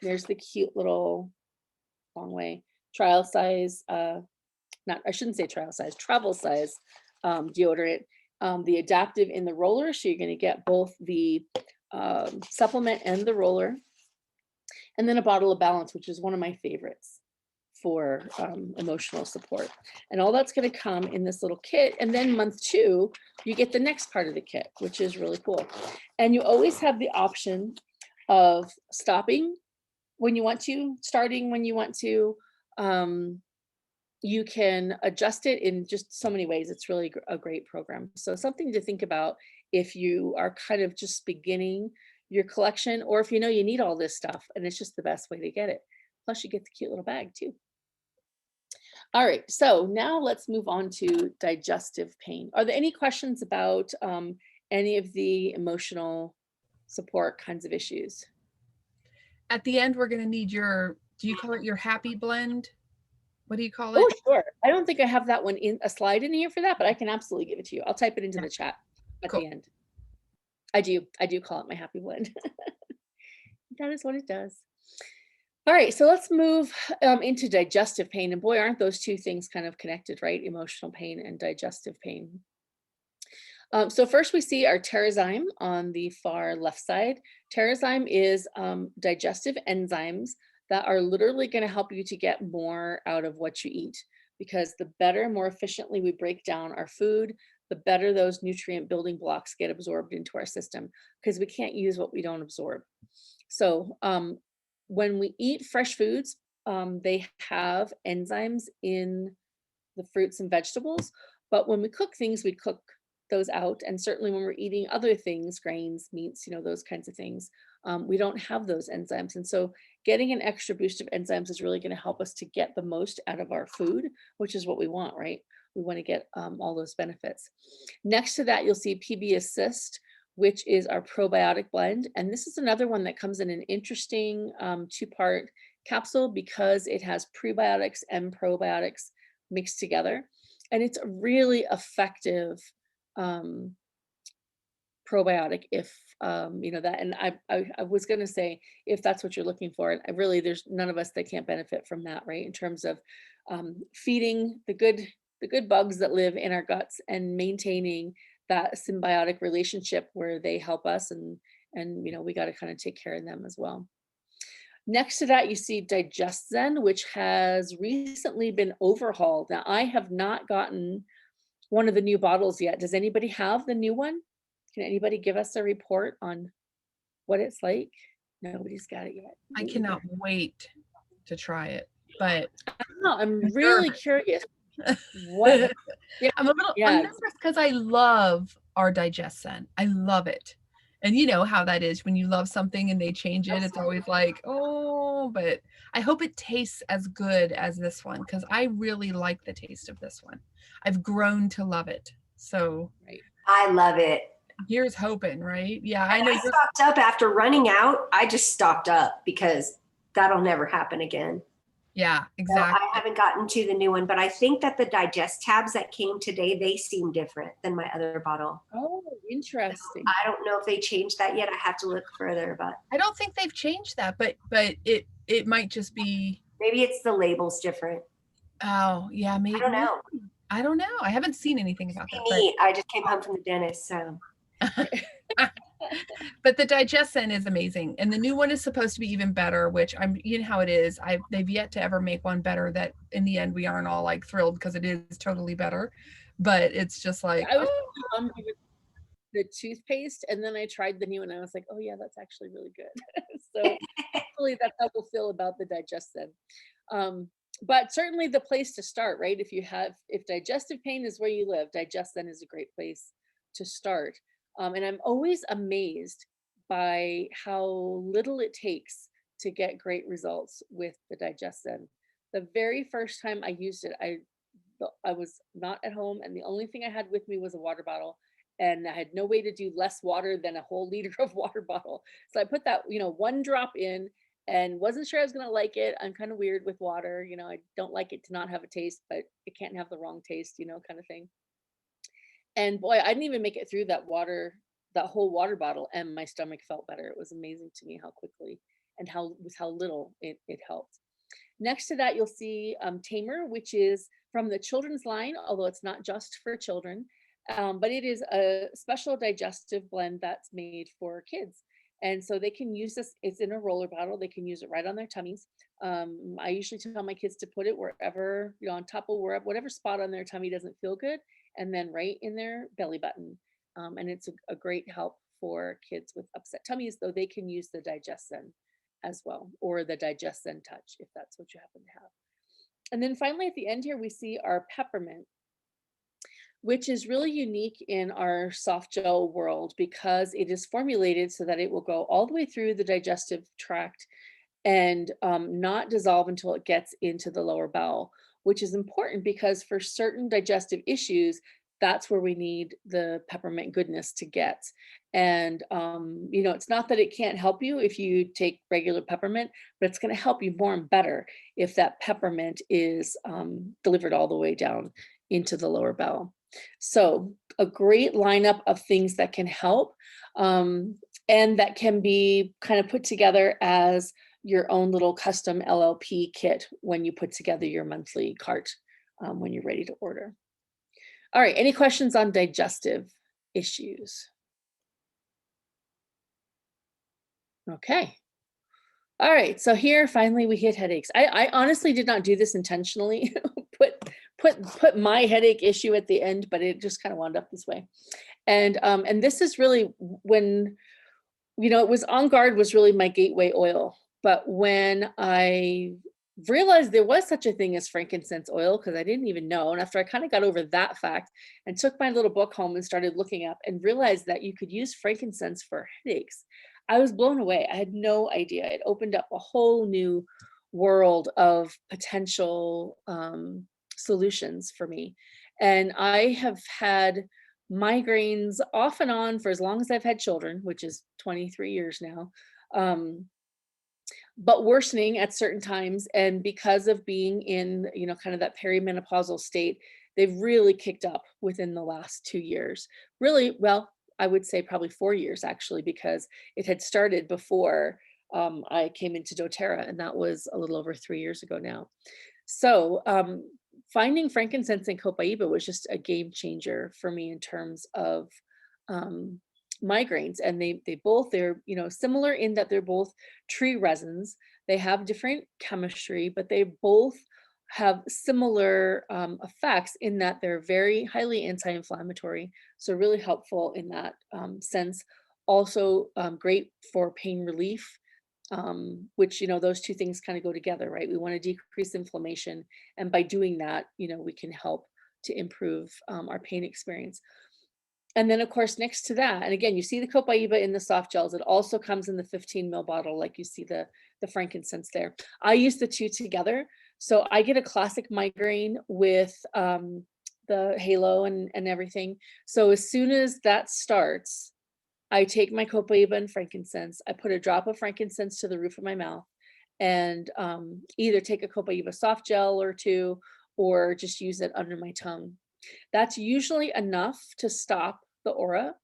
There's the cute little, long way, trial size, I shouldn't say trial size, travel size deodorant. The adaptive in the roller, so you're going to get both the supplement and the roller. And then a bottle of balance, which is one of my favorites for emotional support. And all that's going to come in this little kit. And then month 2, you get the next part of the kit, which is really cool. And you always have the option of stopping when you want to, starting when you want to. You can adjust it in just so many ways. It's really a great program. So something to think about if you are kind of just beginning your collection, or if you know you need all this stuff and it's just the best way to get it. Plus you get the cute little bag too. All right, so now let's move on to digestive pain. Are there any questions about any of the emotional support kinds of issues? At the end, we're going to need your, do you call it your happy blend? What do you call it? Oh, sure. I don't think I have that one in a slide in here for that, but I can absolutely give it to you. I'll type it into the chat at the end. I do call it my happy blend. That is what it does. All right, so let's move into digestive pain. And boy, aren't those two things kind of connected, right? Emotional pain and digestive pain. So first we see our Terrazyme on the far left side. Terrazyme is digestive enzymes that are literally going to help you to get more out of what you eat, because the better, more efficiently we break down our food, the better those nutrient building blocks get absorbed into our system, because we can't use what we don't absorb. So when we eat fresh foods, they have enzymes in the fruits and vegetables, but when we cook things, we cook those out. And certainly when we're eating other things, grains, meats, you know, those kinds of things, we don't have those enzymes. And so getting an extra boost of enzymes is really going to help us to get the most out of our food, which is what we want, right? We want to get all those benefits. Next to that, you'll see PB Assist, which is our probiotic blend. And this is another one that comes in an interesting 2-part capsule, because it has prebiotics and probiotics mixed together. And it's a really effective probiotic, if you know that. And I was going to say, if that's what you're looking for, I really, there's none of us that can't benefit from that, right? In terms of feeding the good bugs that live in our guts and maintaining that symbiotic relationship where they help us, and you know, we got to kind of take care of them as well. Next to that, you see DigestZen, which has recently been overhauled. Now, I have not gotten one of the new bottles yet. Does anybody have the new one? Can anybody give us a report on what it's like? Nobody's got it yet. I cannot wait to try it, but I'm really curious. What? Yeah, I'm nervous because I love our DigestZen. I love it. And you know how that is when you love something and they change it. It's always like, oh, but I hope it tastes as good as this one, because I really like the taste of this one. I've grown to love it. So I love it. Here's hoping, right? Yeah, I know. I stocked up after running out. I just stocked up because that'll never happen again. Yeah, exactly. So I haven't gotten to the new one, but I think that the digest tabs that came today, they seem different than my other bottle. Oh, interesting. So I don't know if they changed that yet. I have to look further, but I don't think they've changed that, but it might just be, maybe it's the labels different. Oh, yeah, maybe. I don't know. I don't know. I haven't seen anything about that. Neat. I just came home from the dentist, so. But the DigestZen is amazing, and the new one is supposed to be even better, which you know how it is. They've yet to ever make one better that in the end we aren't all like thrilled, because it is totally better, but it's just like, I was with the toothpaste, and then I tried the new one and I was like, oh yeah, that's actually really good. So hopefully that's how we'll feel about the DigestZen. But certainly the place to start, right? If digestive pain is where you live, DigestZen is a great place to start. And I'm always amazed by how little it takes to get great results with the DigestZen. The very first time I used it, I was not at home, and the only thing I had with me was a water bottle, and I had no way to do less water than a whole liter of water bottle. So I put that, 1 drop in, and wasn't sure I was going to like it. I'm kind of weird with water. I don't like it to not have a taste, but it can't have the wrong taste, kind of thing. And boy, I didn't even make it through that whole water bottle, and my stomach felt better. It was amazing to me how quickly and how little it helped. Next to that, you'll see Tamer, which is from the children's line, although it's not just for children, but it is a special digestive blend that's made for kids. And so they can use this, it's in a roller bottle, they can use it right on their tummies. I usually tell my kids to put it wherever, on top of whatever spot on their tummy doesn't feel good, and then right in their belly button. And it's a great help for kids with upset tummies, though they can use the Digestion as well, or the Digestion Touch if that's what you happen to have. And then finally at the end here, we see our peppermint, which is really unique in our soft gel world because it is formulated so that it will go all the way through the digestive tract and not dissolve until it gets into the lower bowel, which is important because for certain digestive issues, that's where we need the peppermint goodness to get. And, it's not that it can't help you if you take regular peppermint, but it's going to help you more and better if that peppermint is delivered all the way down into the lower bowel. So a great lineup of things that can help and that can be kind of put together as your own little custom LLP kit when you put together your monthly cart when you're ready to order. All right, any questions on digestive issues? Okay. All right, so here finally we hit headaches. I honestly did not do this intentionally, put my headache issue at the end, but it just kind of wound up this way. And this is really when, it was On Guard was really my gateway oil. But when I realized there was such a thing as frankincense oil, because I didn't even know, and after I kind of got over that fact and took my little book home and started looking up and realized that you could use frankincense for headaches, I was blown away. I had no idea. It opened up a whole new world of potential solutions for me. And I have had migraines off and on for as long as I've had children, which is 23 years now. But worsening at certain times. And because of being in, kind of that perimenopausal state, they've really kicked up within the last 2 years. Really, well, I would say probably 4 years actually, because it had started before I came into doTERRA, and that was a little over 3 years ago now. So finding frankincense and copaiba was just a game changer for me in terms of migraines. And they're similar in that they're both tree resins. They have different chemistry, but they both have similar effects in that they're very highly anti-inflammatory, so really helpful in that sense. Also great for pain relief, which those two things kind of go together, right? We want to decrease inflammation, and by doing that, we can help to improve our pain experience. And then of course, next to that, and again, you see the copaiba in the soft gels. It also comes in the 15 ml bottle, like you see the frankincense there. I use the two together. So I get a classic migraine with the halo and everything. So as soon as that starts, I take my copaiba and frankincense. I put a drop of frankincense to the roof of my mouth and either take a copaiba soft gel or two, or just use it under my tongue. That's usually enough to stop the aura.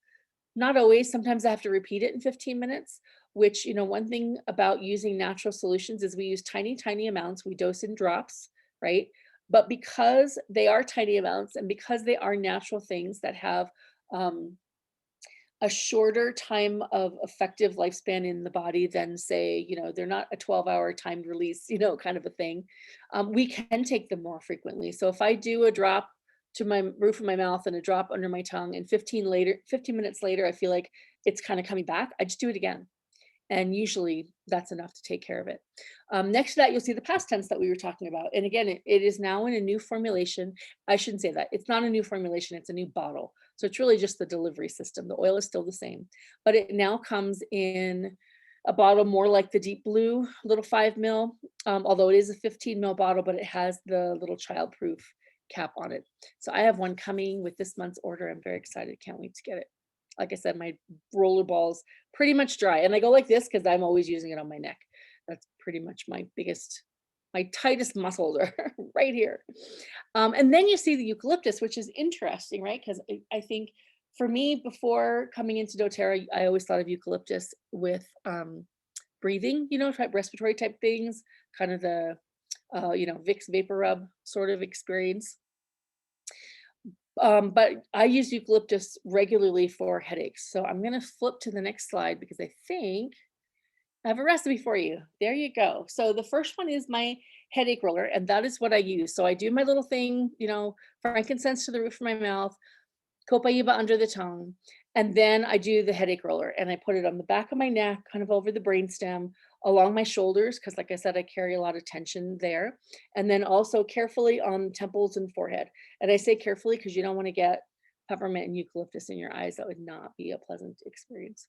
Not always. Sometimes I have to repeat it in 15 minutes, which, one thing about using natural solutions is we use tiny, tiny amounts. We dose in drops, right? But because they are tiny amounts and because they are natural things that have a shorter time of effective lifespan in the body than say, they're not a 12-hour timed release, kind of a thing, we can take them more frequently. So if I do a drop to my roof of my mouth and a drop under my tongue, and 15 minutes later, I feel like it's kind of coming back, I just do it again. And usually that's enough to take care of it. Next to that, you'll see the past tense that we were talking about. And again, it is now in a new formulation. I shouldn't say that. It's not a new formulation. It's a new bottle. So it's really just the delivery system. The oil is still the same, but it now comes in a bottle more like the deep blue, little 5 ml, although it is a 15 ml bottle, but it has the little childproof cap on it. So I have one coming with this month's order. I'm very excited. Can't wait to get it. Like I said, my roller ball's pretty much dry. And I go like this because I'm always using it on my neck. That's pretty much my tightest muscles are right here. And then you see the eucalyptus, which is interesting, right? Because I think for me, before coming into doTERRA, I always thought of eucalyptus with breathing, type respiratory type things, kind of the, Vicks Vapor Rub sort of experience. But I use eucalyptus regularly for headaches. So I'm going to flip to the next slide because I think I have a recipe for you. There you go. So the first one is my headache roller, and that is what I use. So I do my little thing, you know, frankincense to the roof of my mouth, copaiba under the tongue, and then I do the headache roller, and I put it on the back of my neck, kind of over the brainstem, along my shoulders, because like I said, I carry a lot of tension there, and then also carefully on temples and forehead. And I say carefully because you don't want to get peppermint and eucalyptus in your eyes. That would not be a pleasant experience.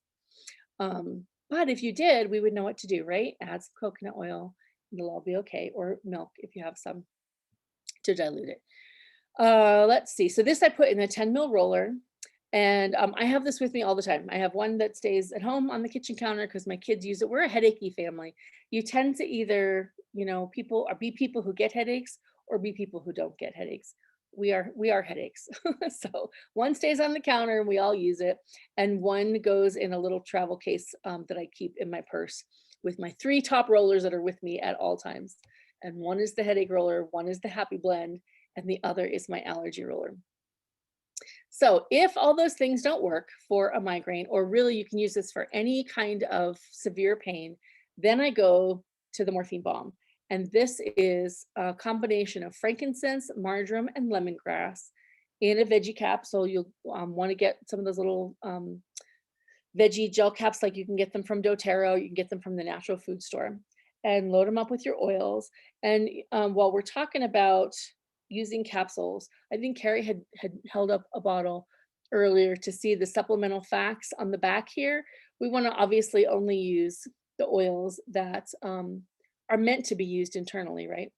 But if you did, we would know what to do, right? Add some coconut oil, and it'll all be okay, or milk if you have some to dilute it. Let's see. So this I put in a 10 ml roller, and I have this with me all the time. I have one that stays at home on the kitchen counter because my kids use it. We're a headachy family. You tend to either, you know, be people who get headaches or be people who don't get headaches. We are headaches. So one stays on the counter and we all use it, and one goes in a little travel case that I keep in my purse with my 3 top rollers that are with me at all times. And one is the headache roller, one is the happy blend, and the other is my allergy roller. So if all those things don't work for a migraine, or really you can use this for any kind of severe pain, then I go to the morphine balm. And this is a combination of frankincense, marjoram, and lemongrass in a veggie capsule. You'll want to get some of those little veggie gel caps, like you can get them from doTERRA, you can get them from the natural food store, and load them up with your oils. And while we're talking about using capsules, I think Carrie had held up a bottle earlier to see the supplemental facts on the back here. We want to obviously only use the oils that are meant to be used internally, right?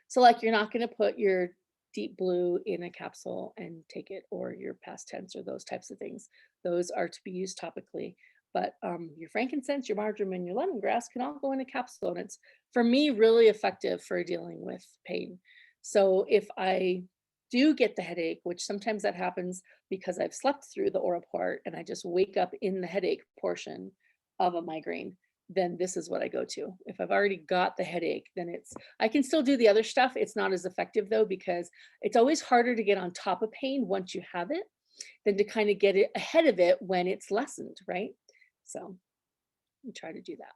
So like you're not going to put your deep blue in a capsule and take it, or your past tense, or those types of things. Those are to be used topically. But your frankincense, your marjoram, and your lemongrass can all go in a capsule, and it's, for me, really effective for dealing with pain. So if I do get the headache, which sometimes that happens because I've slept through the oral part and I just wake up in the headache portion of a migraine, then this is what I go to. If I've already got the headache, then I can still do the other stuff. It's not as effective though, because it's always harder to get on top of pain once you have it than to kind of get it ahead of it when it's lessened, right? So we try to do that.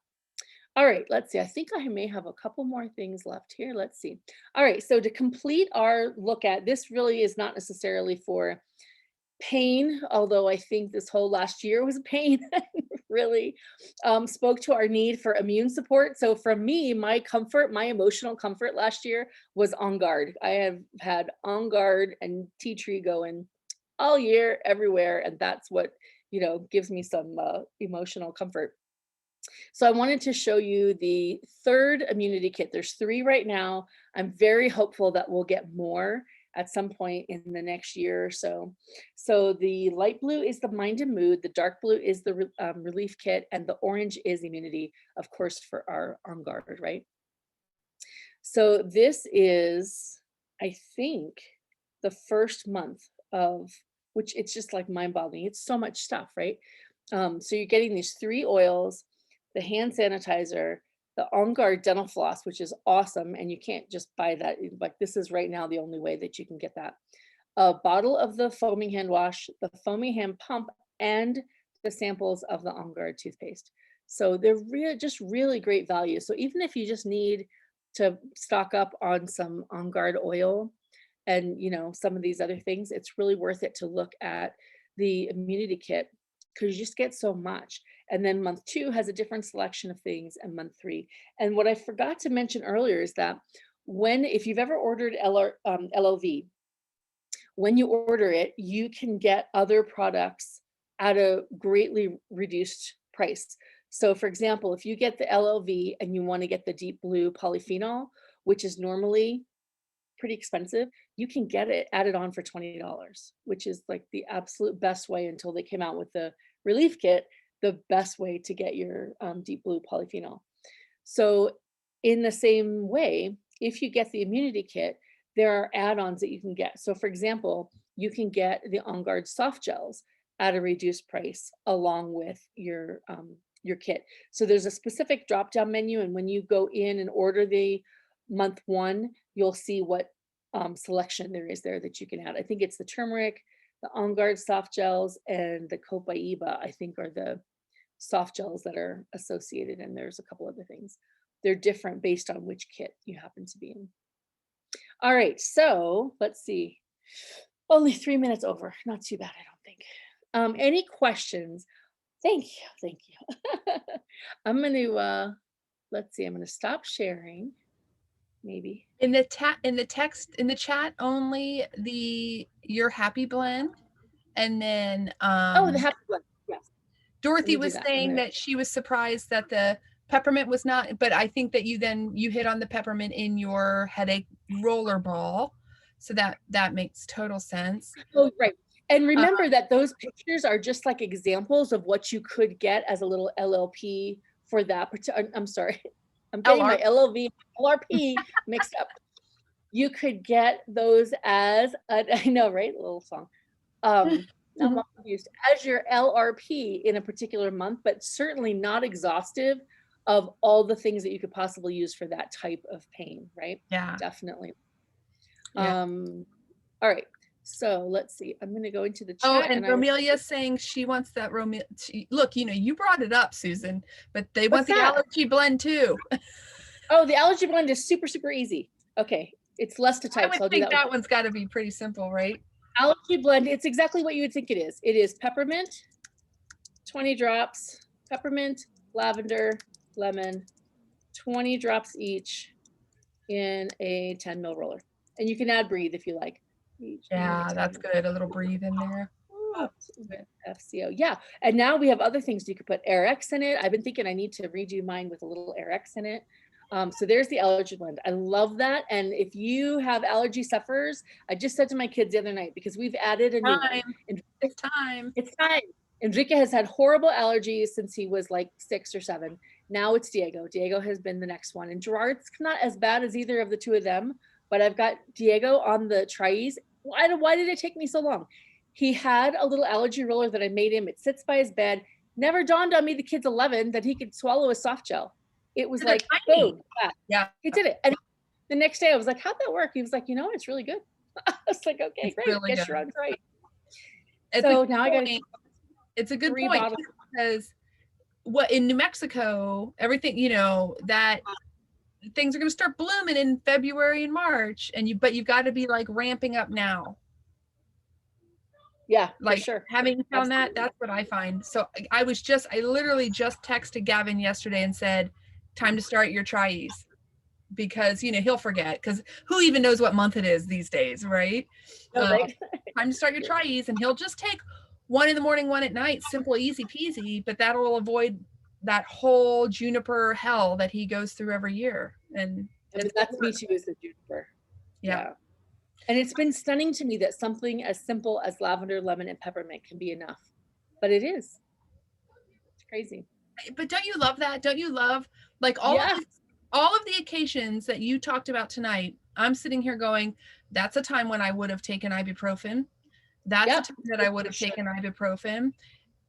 All right, let's see. I think I may have a couple more things left here. Let's see. All right, so to complete our look at, this really is not necessarily for pain, although I think this whole last year was pain, really spoke to our need for immune support. So for me, my emotional comfort last year was On Guard. I have had On Guard and tea tree going all year, everywhere, and that's what, you know, gives me some emotional comfort. So I wanted to show you the 3rd immunity kit. There's 3 right now. I'm very hopeful that we'll get more at some point in the next year or so. So the light blue is the mind and mood, the dark blue is the relief kit, and the orange is immunity, of course, for our On Guard, right? So this is, I think, the first month of, which it's just like mind-boggling. It's so much stuff, right? So you're getting these 3 oils, the hand sanitizer, the On Guard dental floss, which is awesome, and you can't just buy that. Like, this is right now the only way that you can get that. A bottle of the foaming hand wash, the foaming hand pump, and the samples of the On Guard toothpaste. So they're just really great value. So even if you just need to stock up on some On Guard oil and, you know, some of these other things, it's really worth it to look at the immunity kit, because you just get so much. And then month 2 has a different selection of things, and month 3. And what I forgot to mention earlier is that if you've ever ordered LOV, when you order it, you can get other products at a greatly reduced price. So for example, if you get the LOV and you want to get the deep blue polyphenol, which is normally pretty expensive, you can get it added on for $20, which is like the absolute best way, until they came out with the relief kit, the best way to get your deep blue polyphenol. So in the same way, if you get the immunity kit, there are add-ons that you can get. So for example, you can get the On Guard soft gels at a reduced price along with your kit. So there's a specific drop-down menu, and when you go in and order the month 1, you'll see what selection there is there that you can add. I think it's the turmeric, the On Guard soft gels, and the Copaiba, I think, are the soft gels that are associated, and there's a couple other things. They're different based on which kit you happen to be in. All right, so let's see. Only 3 minutes over, not too bad, I don't think. Any questions? Thank you. I'm gonna, let's see, I'm gonna stop sharing, maybe. In the text, in the chat, only your happy blend. And then Oh, the happy blend, yes. Dorothy was saying that she was surprised that the peppermint was not, but I think that you hit on the peppermint in your headache roller ball. So that makes total sense. Oh, right. And remember that those pictures are just like examples of what you could get as a little LLP for that particular, I'm sorry, I'm getting my LLV, LRP mixed up. You could get those as, I know, right? A little song. I'm not confused, as your LRP in a particular month, but certainly not exhaustive of all the things that you could possibly use for that type of pain, right? Yeah. Definitely. Yeah. All right. So let's see. I'm going to go into the chat. Oh, and Romelia's saying she wants that look, you brought it up, Susan, but they want the allergy blend too. Oh, the allergy blend is super, super easy. Okay. It's less to type. I would think that one's got to be pretty simple, right? Allergy blend. It's exactly what you would think it is. It is peppermint, 20 drops, peppermint, lavender, lemon, 20 drops each in a 10 ml roller. And you can add breathe if you like. Yeah, that's good. A little breathe in there. FCO. Yeah. And now we have other things. You could put RX in it. I've been thinking I need to redo mine with a little RX in it. So there's the allergy blend. I love that. And if you have allergy sufferers, I just said to my kids the other night, because we've added a new one. It's time. It's time. Enrique has had horrible allergies since he was like 6 or 7. Now it's Diego. Diego has been the next one. And Gerard's not as bad as either of the two of them, but I've got Diego on the Triese. Why did it take me so long? He had a little allergy roller that I made him. It sits by his bed. Never dawned on me, the kid's 11, that he could swallow a soft gel. It was like, boom. Yeah. He did it. And the next day I was like, how'd that work? He was like, it's really good. I was like, okay, great. Really guess you're on right. So now I got to. It's a good point, because in New Mexico, everything, that things are going to start blooming in February and March, but you've got to be like ramping up now. Yeah, like sure. Having found that's what I find. So I literally just texted Gavin yesterday and said, time to start your Triese, because he'll forget, because who even knows what month it is these days, right? Time to start your Triese, and he'll just take one in the morning, one at night, simple, easy peasy, but that'll avoid that whole juniper hell that he goes through every year. And that's me too, is the juniper. Yeah. And it's been stunning to me that something as simple as lavender, lemon, and peppermint can be enough, but it is. It's crazy. But don't you love that? Don't you love, like, all of the occasions that you talked about tonight? I'm sitting here going, that's a time when I would have taken ibuprofen. That's a time that I would have taken ibuprofen.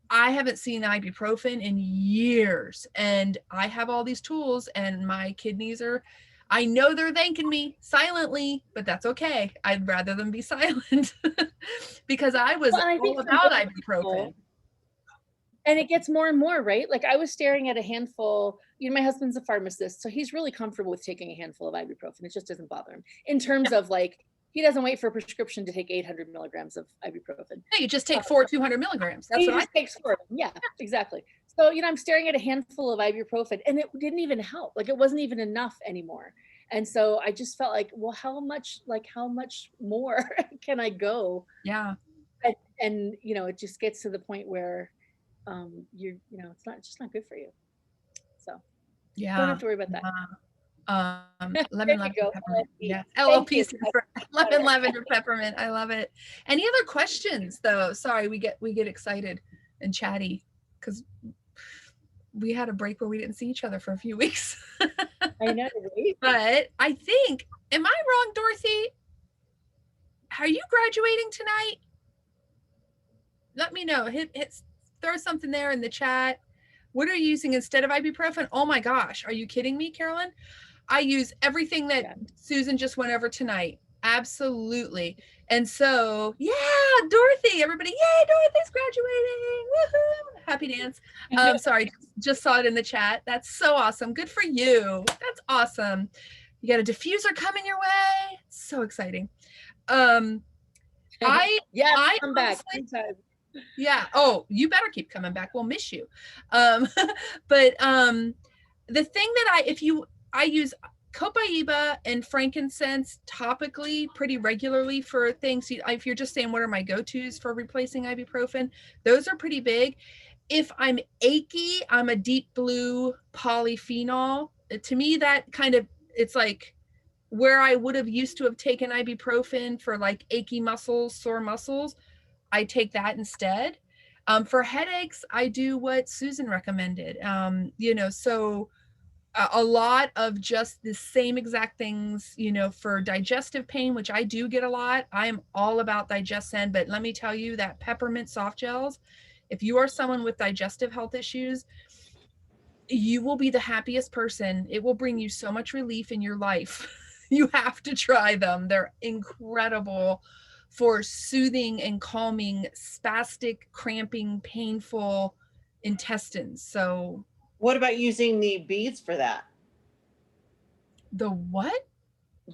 I haven't seen ibuprofen in years, and I have all these tools, and my kidneys I know they're thanking me silently, but that's okay. I'd rather them be silent because I was all about ibuprofen. And it gets more and more, right? Like I was staring at a handful, my husband's a pharmacist, so he's really comfortable with taking a handful of ibuprofen. It just doesn't bother him in terms of like, he doesn't wait for a prescription to take 800 milligrams of ibuprofen. No, you just take 200 milligrams. That's what I take. 4. Yeah, exactly. So, I'm staring at a handful of ibuprofen, and it didn't even help. Like it wasn't even enough anymore. And so I just felt like, well, how much more can I go? Yeah. And it just gets to the point where it's just not good for you. So yeah, don't have to worry about that. Lemon, lavender, peppermint. Yeah. LLP for lemon, lavender, peppermint. I love it. Any other questions though? Sorry, we get excited and chatty because we had a break where we didn't see each other for a few weeks. I know, right? But I think, am I wrong, Dorothy? Are you graduating tonight? Let me know. Throw something there in the chat. What are you using instead of ibuprofen? Oh my gosh, are you kidding me, Carolyn? I use everything that Susan just went over tonight. Absolutely. And so, yeah, Dorothy, everybody, yay, Dorothy's graduating. Woohoo! Happy dance. Sorry, just saw it in the chat. That's so awesome. Good for you. That's awesome. You got a diffuser coming your way. So exciting. Yeah, I come back honestly, anytime. yeah. Oh, you better keep coming back. We'll miss you. But the thing that I use copaiba and frankincense topically pretty regularly for things. If you're just saying what are my go-tos for replacing ibuprofen, those are pretty big. If I'm achy, I'm a deep blue polyphenol. To me, that kind of, it's like where I would have used to have taken ibuprofen for like achy muscles, sore muscles, I take that instead. For headaches, I do what Susan recommended. So a lot of just the same exact things, for digestive pain, which I do get a lot. I'm all about DigestSend, but let me tell you that peppermint soft gels, if you are someone with digestive health issues, you will be the happiest person. It will bring you so much relief in your life. You have to try them. They're incredible for soothing and calming spastic, cramping, painful intestines. So What about using the beads for that? the what?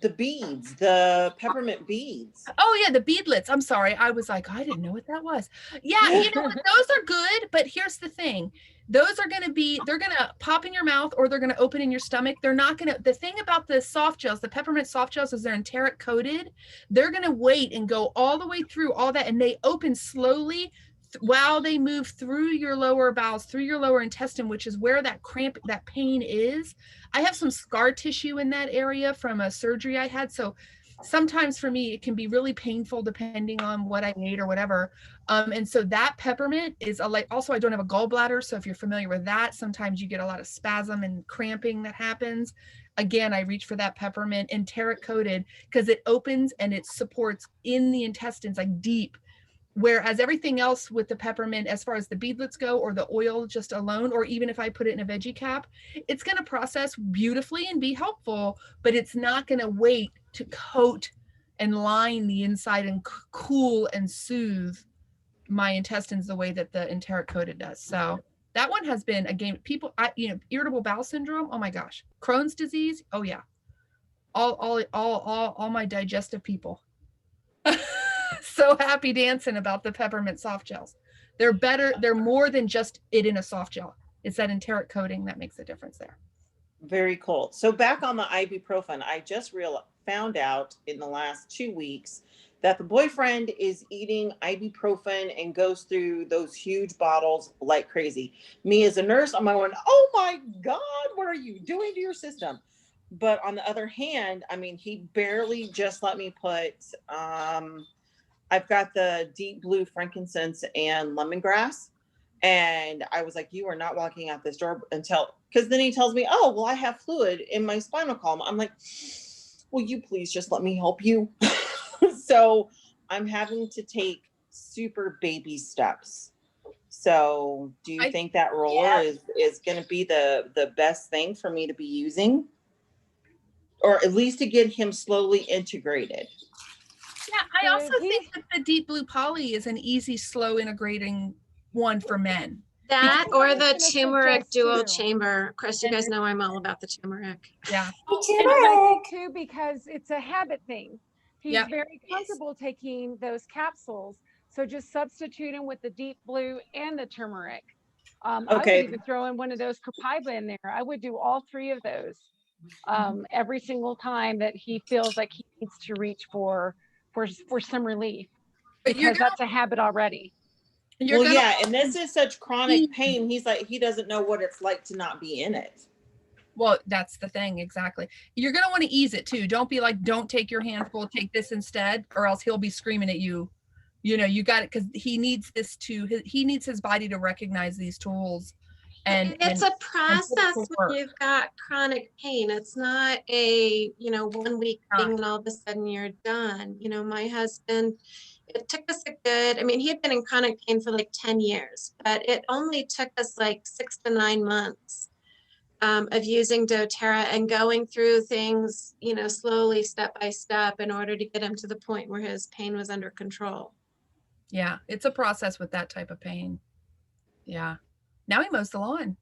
The beads, the peppermint beads. Oh yeah, the beadlets. I'm sorry. I was like, I didn't know what that was. Yeah, you know what? Those are good, but here's the thing. Those are they're gonna pop in your mouth or they're gonna open in your stomach. They're not gonna, the thing about the soft gels, the peppermint soft gels, is they're enteric coated. They're gonna wait and go all the way through all that, and they open slowly while they move through your lower bowels, through your lower intestine, which is where that cramp, that pain is. I have some scar tissue in that area from a surgery I had. So sometimes for me, it can be really painful depending on what I ate or whatever. And so that peppermint is also, I don't have a gallbladder. So if you're familiar with that, sometimes you get a lot of spasm and cramping that happens. Again, I reach for that peppermint, enteric coated, because it opens and it supports in the intestines, like deep. Whereas everything else with the peppermint, as far as the beadlets go, or the oil just alone, or even if I put it in a veggie cap, it's going to process beautifully and be helpful, but it's not going to wait to coat and line the inside and cool and soothe my intestines the way that the enteric coated does. So that one has been a game. People, irritable bowel syndrome. Oh my gosh, Crohn's disease. Oh yeah, all my digestive people. So happy dancing about the peppermint soft gels. They're better. They're more than just it in a soft gel. It's that enteric coating that makes a difference there. Very cool. So back on the ibuprofen, I just found out in the last 2 weeks that the boyfriend is eating ibuprofen and goes through those huge bottles like crazy. Me as a nurse, I'm going, oh my God, what are you doing to your system? But on the other hand, I mean, he barely just let me put, I've got the deep blue frankincense and lemongrass. And I was like, you are not walking out this door until, because then he tells me, oh, well, I have fluid in my spinal column. I'm like, will you please just let me help you? So I'm having to take super baby steps. So do you think that roller is going to be the best thing for me to be using? Or at least to get him slowly integrated? Yeah, I also think that the deep blue poly is an easy, slow integrating one for men. That or the turmeric dual chamber. Of course, you guys know I'm all about the turmeric. Yeah. And I think too, because it's a habit thing. He's Yep. very comfortable taking those capsules. So just substitute him with the deep blue and the turmeric. I would even throw in one of those copaiba in there. I would do all three of those every single time that he feels like he needs to reach for some relief, because that's a habit already. Well, yeah, and this is such chronic pain. He's like, he doesn't know what it's like to not be in it. Well, that's the thing. Exactly. You're going to want to ease it too. Don't be like, don't take your handful, take this instead, or else he'll be screaming at you. You know, you got it. Cause he needs this he needs his body to recognize these tools. And it's a process when you've got chronic pain. It's not a, 1 week thing and all of a sudden you're done. My husband, it took us he had been in chronic pain for like 10 years, but it only took us like 6 to 9 months of using doTERRA and going through things, you know, slowly, step by step, in order to get him to the point where his pain was under control. Yeah, it's a process with that type of pain. Yeah. Now he mows the lawn.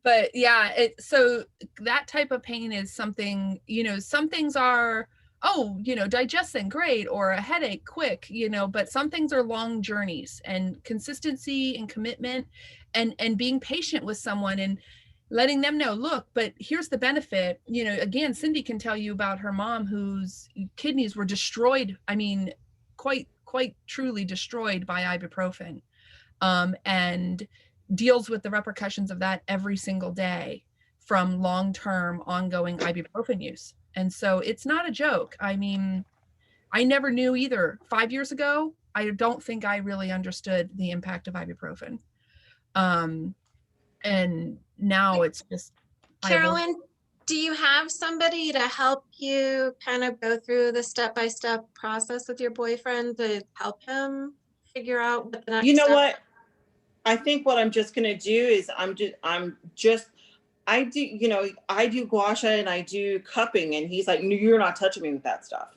But yeah, so that type of pain is something, you know, some things are, oh, you know, digestion, great, or a headache, quick, you know, but some things are long journeys, and consistency and commitment, and being patient with someone and letting them know, look, but here's the benefit. You know, again, Cindy can tell you about her mom whose kidneys were destroyed. I mean, quite truly destroyed by ibuprofen. And deals with the repercussions of that every single day from long-term ongoing ibuprofen use. And so it's not a joke. I mean, I never knew either. 5 years ago, I don't think I really understood the impact of ibuprofen. And now it's just, Carolyn, do you have somebody to help you kind of go through the step-by-step process with your boyfriend to help him figure out what the next You know step? what? I think what I'm just gonna do is I do, you know, I do gua sha and I do cupping, and he's like, no, you're not touching me with that stuff.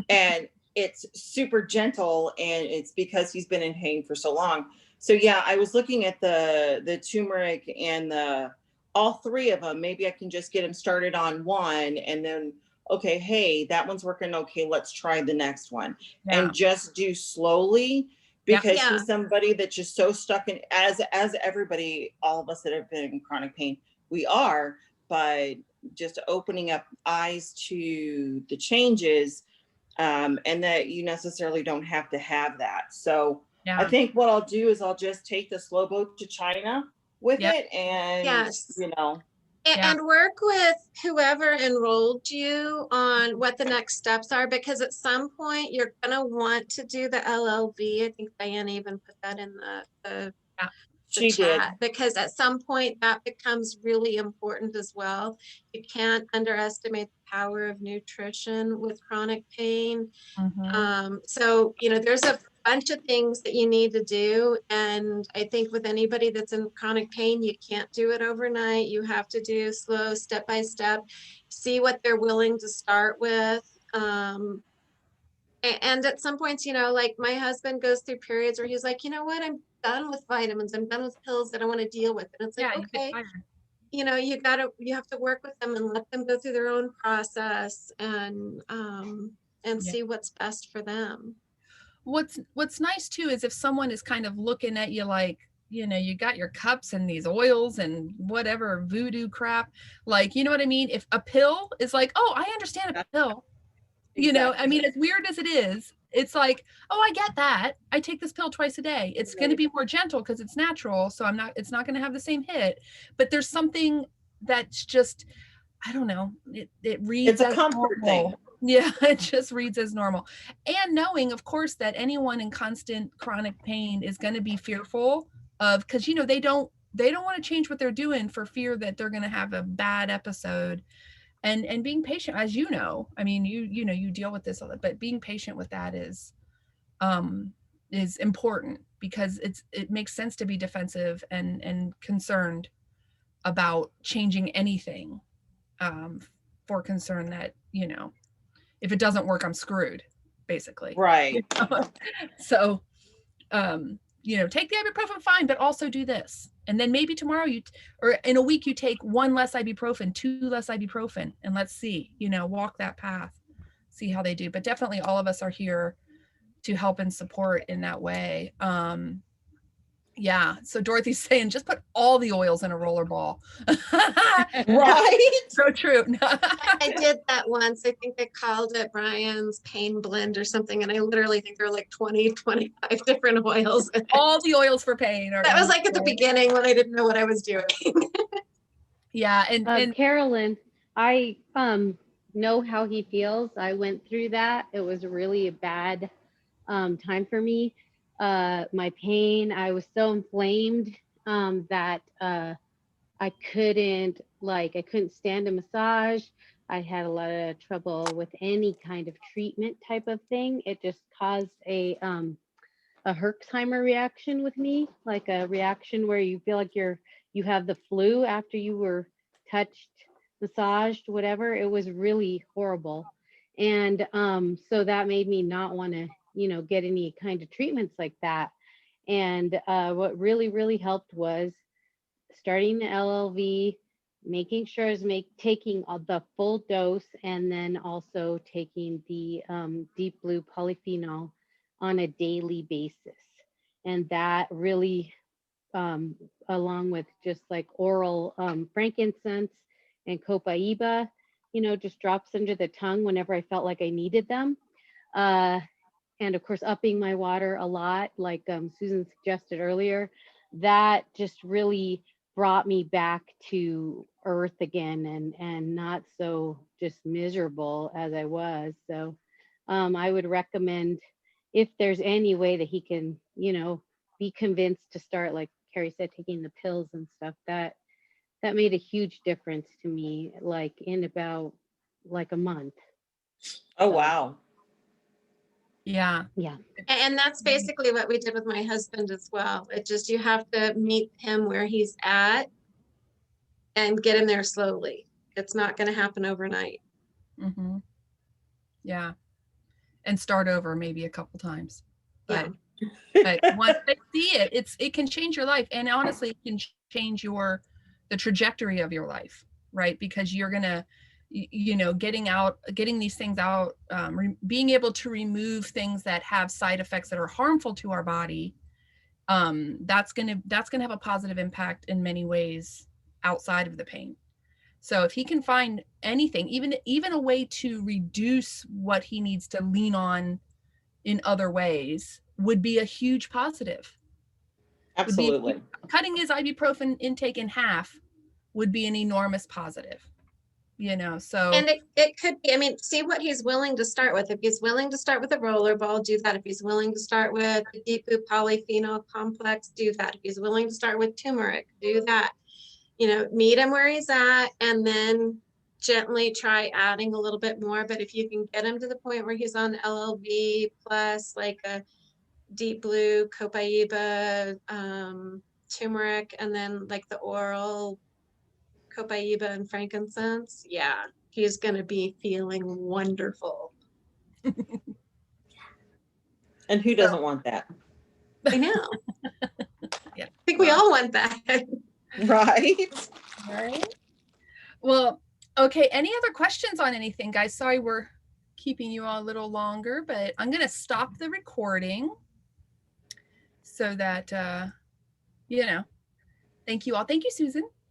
And it's super gentle, and it's because he's been in pain for so long. So yeah, I was looking at the turmeric and all three of them. Maybe I can just get him started on one, and then, okay, hey, that one's working. Okay, let's try the next one. Yeah. And just do slowly, because Yeah. he's somebody that's just so stuck in, as everybody, all of us that have been in chronic pain, we are, but just opening up eyes to the changes, and that you necessarily don't have to have that. So yeah. I think what I'll do is I'll just take the slow boat to China with Yep. it, and Yes. you know, Yeah. And work with whoever enrolled you on what the next steps are, because at some point you're going to want to do the LLV. I think Diane even put that in the she did. chat, because at some point that becomes really important as well. You can't underestimate the power of nutrition with chronic pain. So, you know, there's a bunch of things that you need to do. And I think with anybody that's in chronic pain, you can't do it overnight. You have to do slow, step by step, see what they're willing to start with. And at some points, you know, like my husband goes through periods where he's like, you know what, I'm done with vitamins. I'm done with pills that I want to deal with. And it's like, Yeah, okay, you know, you have to work with them and let them go through their own process, and see what's best for them. What's nice too is if someone is kind of looking at you like, you know, you got your cups and these oils and whatever voodoo crap, like, you know what I mean? If a pill is like, oh, I understand a pill, you know, I mean, as weird as it is, it's like, oh, I get that. I take this pill twice a day. It's going to be more gentle because it's natural. So it's not going to have the same hit, but there's something that's just, I don't know. It reads It's a comfort thing. Yeah, it just reads as normal. And knowing, of course, that anyone in constant chronic pain is going to be fearful of, because, you know, they don't want to change what they're doing for fear that they're going to have a bad episode. And being patient, as you know, I mean, you know, you deal with this a lot, but being patient with that is important, because it makes sense to be defensive and concerned about changing anything, for concern that, you know, if it doesn't work, I'm screwed, basically. Right. So, you know, take the ibuprofen, fine, but also do this. And then maybe tomorrow or in a week, you take 1 less ibuprofen, 2 less ibuprofen, and let's see, you know, walk that path, see how they do. But definitely all of us are here to help and support in that way. Yeah. So Dorothy's saying, just put all the oils in a roller ball. Right. So true. I did that once. I think they called it Brian's Pain Blend or something. And I literally think there were like 20, 25 different oils. All the oils for pain. That was like at the beginning when I didn't know what I was doing. Yeah. And Carolyn, I know how he feels. I went through that. It was really a bad time for me. My pain, I was so inflamed that I couldn't stand a massage. I had a lot of trouble with any kind of treatment type of thing. It just caused a a Herxheimer reaction with me, like a reaction where you feel like you have the flu after you were touched, massaged, whatever. It was really horrible. And so that made me not want to, get any kind of treatments like that. And what really, really helped was starting the LLV, making sure I was taking the full dose, and then also taking the deep blue polyphenol on a daily basis. And that really, along with just like oral frankincense and copaiba, just drops under the tongue whenever I felt like I needed them. And of course, upping my water a lot, like Susan suggested earlier, that just really brought me back to earth again, and not so just miserable as I was. So I would recommend, if there's any way that he can, be convinced to start, like Carrie said, taking the pills and stuff, that made a huge difference to me, like in about like a month. Oh, wow. Yeah. Yeah. And that's basically what we did with my husband as well. It just, you have to meet him where he's at and get him there slowly. It's not going to happen overnight. Mm-hmm. Yeah. And start over maybe a couple times. But, but once they see it, it can change your life. And honestly, it can change the trajectory of your life, right? Because you're going to, getting these things out, being able to remove things that have side effects that are harmful to our body, that's going to have a positive impact in many ways outside of the pain. So if he can find anything, even a way to reduce what he needs to lean on in other ways, would be a huge positive. Absolutely. Cutting his ibuprofen intake in half would be an enormous positive. So. And it could be, I mean, see what he's willing to start with. If he's willing to start with a rollerball, do that. If he's willing to start with the deep blue polyphenol complex, do that. If he's willing to start with turmeric, do that. Meet him where he's at, and then gently try adding a little bit more. But if you can get him to the point where he's on LLV plus like a deep blue, copaiba, turmeric, and then like the oral copaiba and frankincense, yeah, he's going to be feeling wonderful. And who doesn't want that? I know. Yeah. I think we all want that. Right. Well, okay. Any other questions on anything, guys? Sorry, we're keeping you all a little longer, but I'm going to stop the recording so that, thank you all. Thank you, Susan.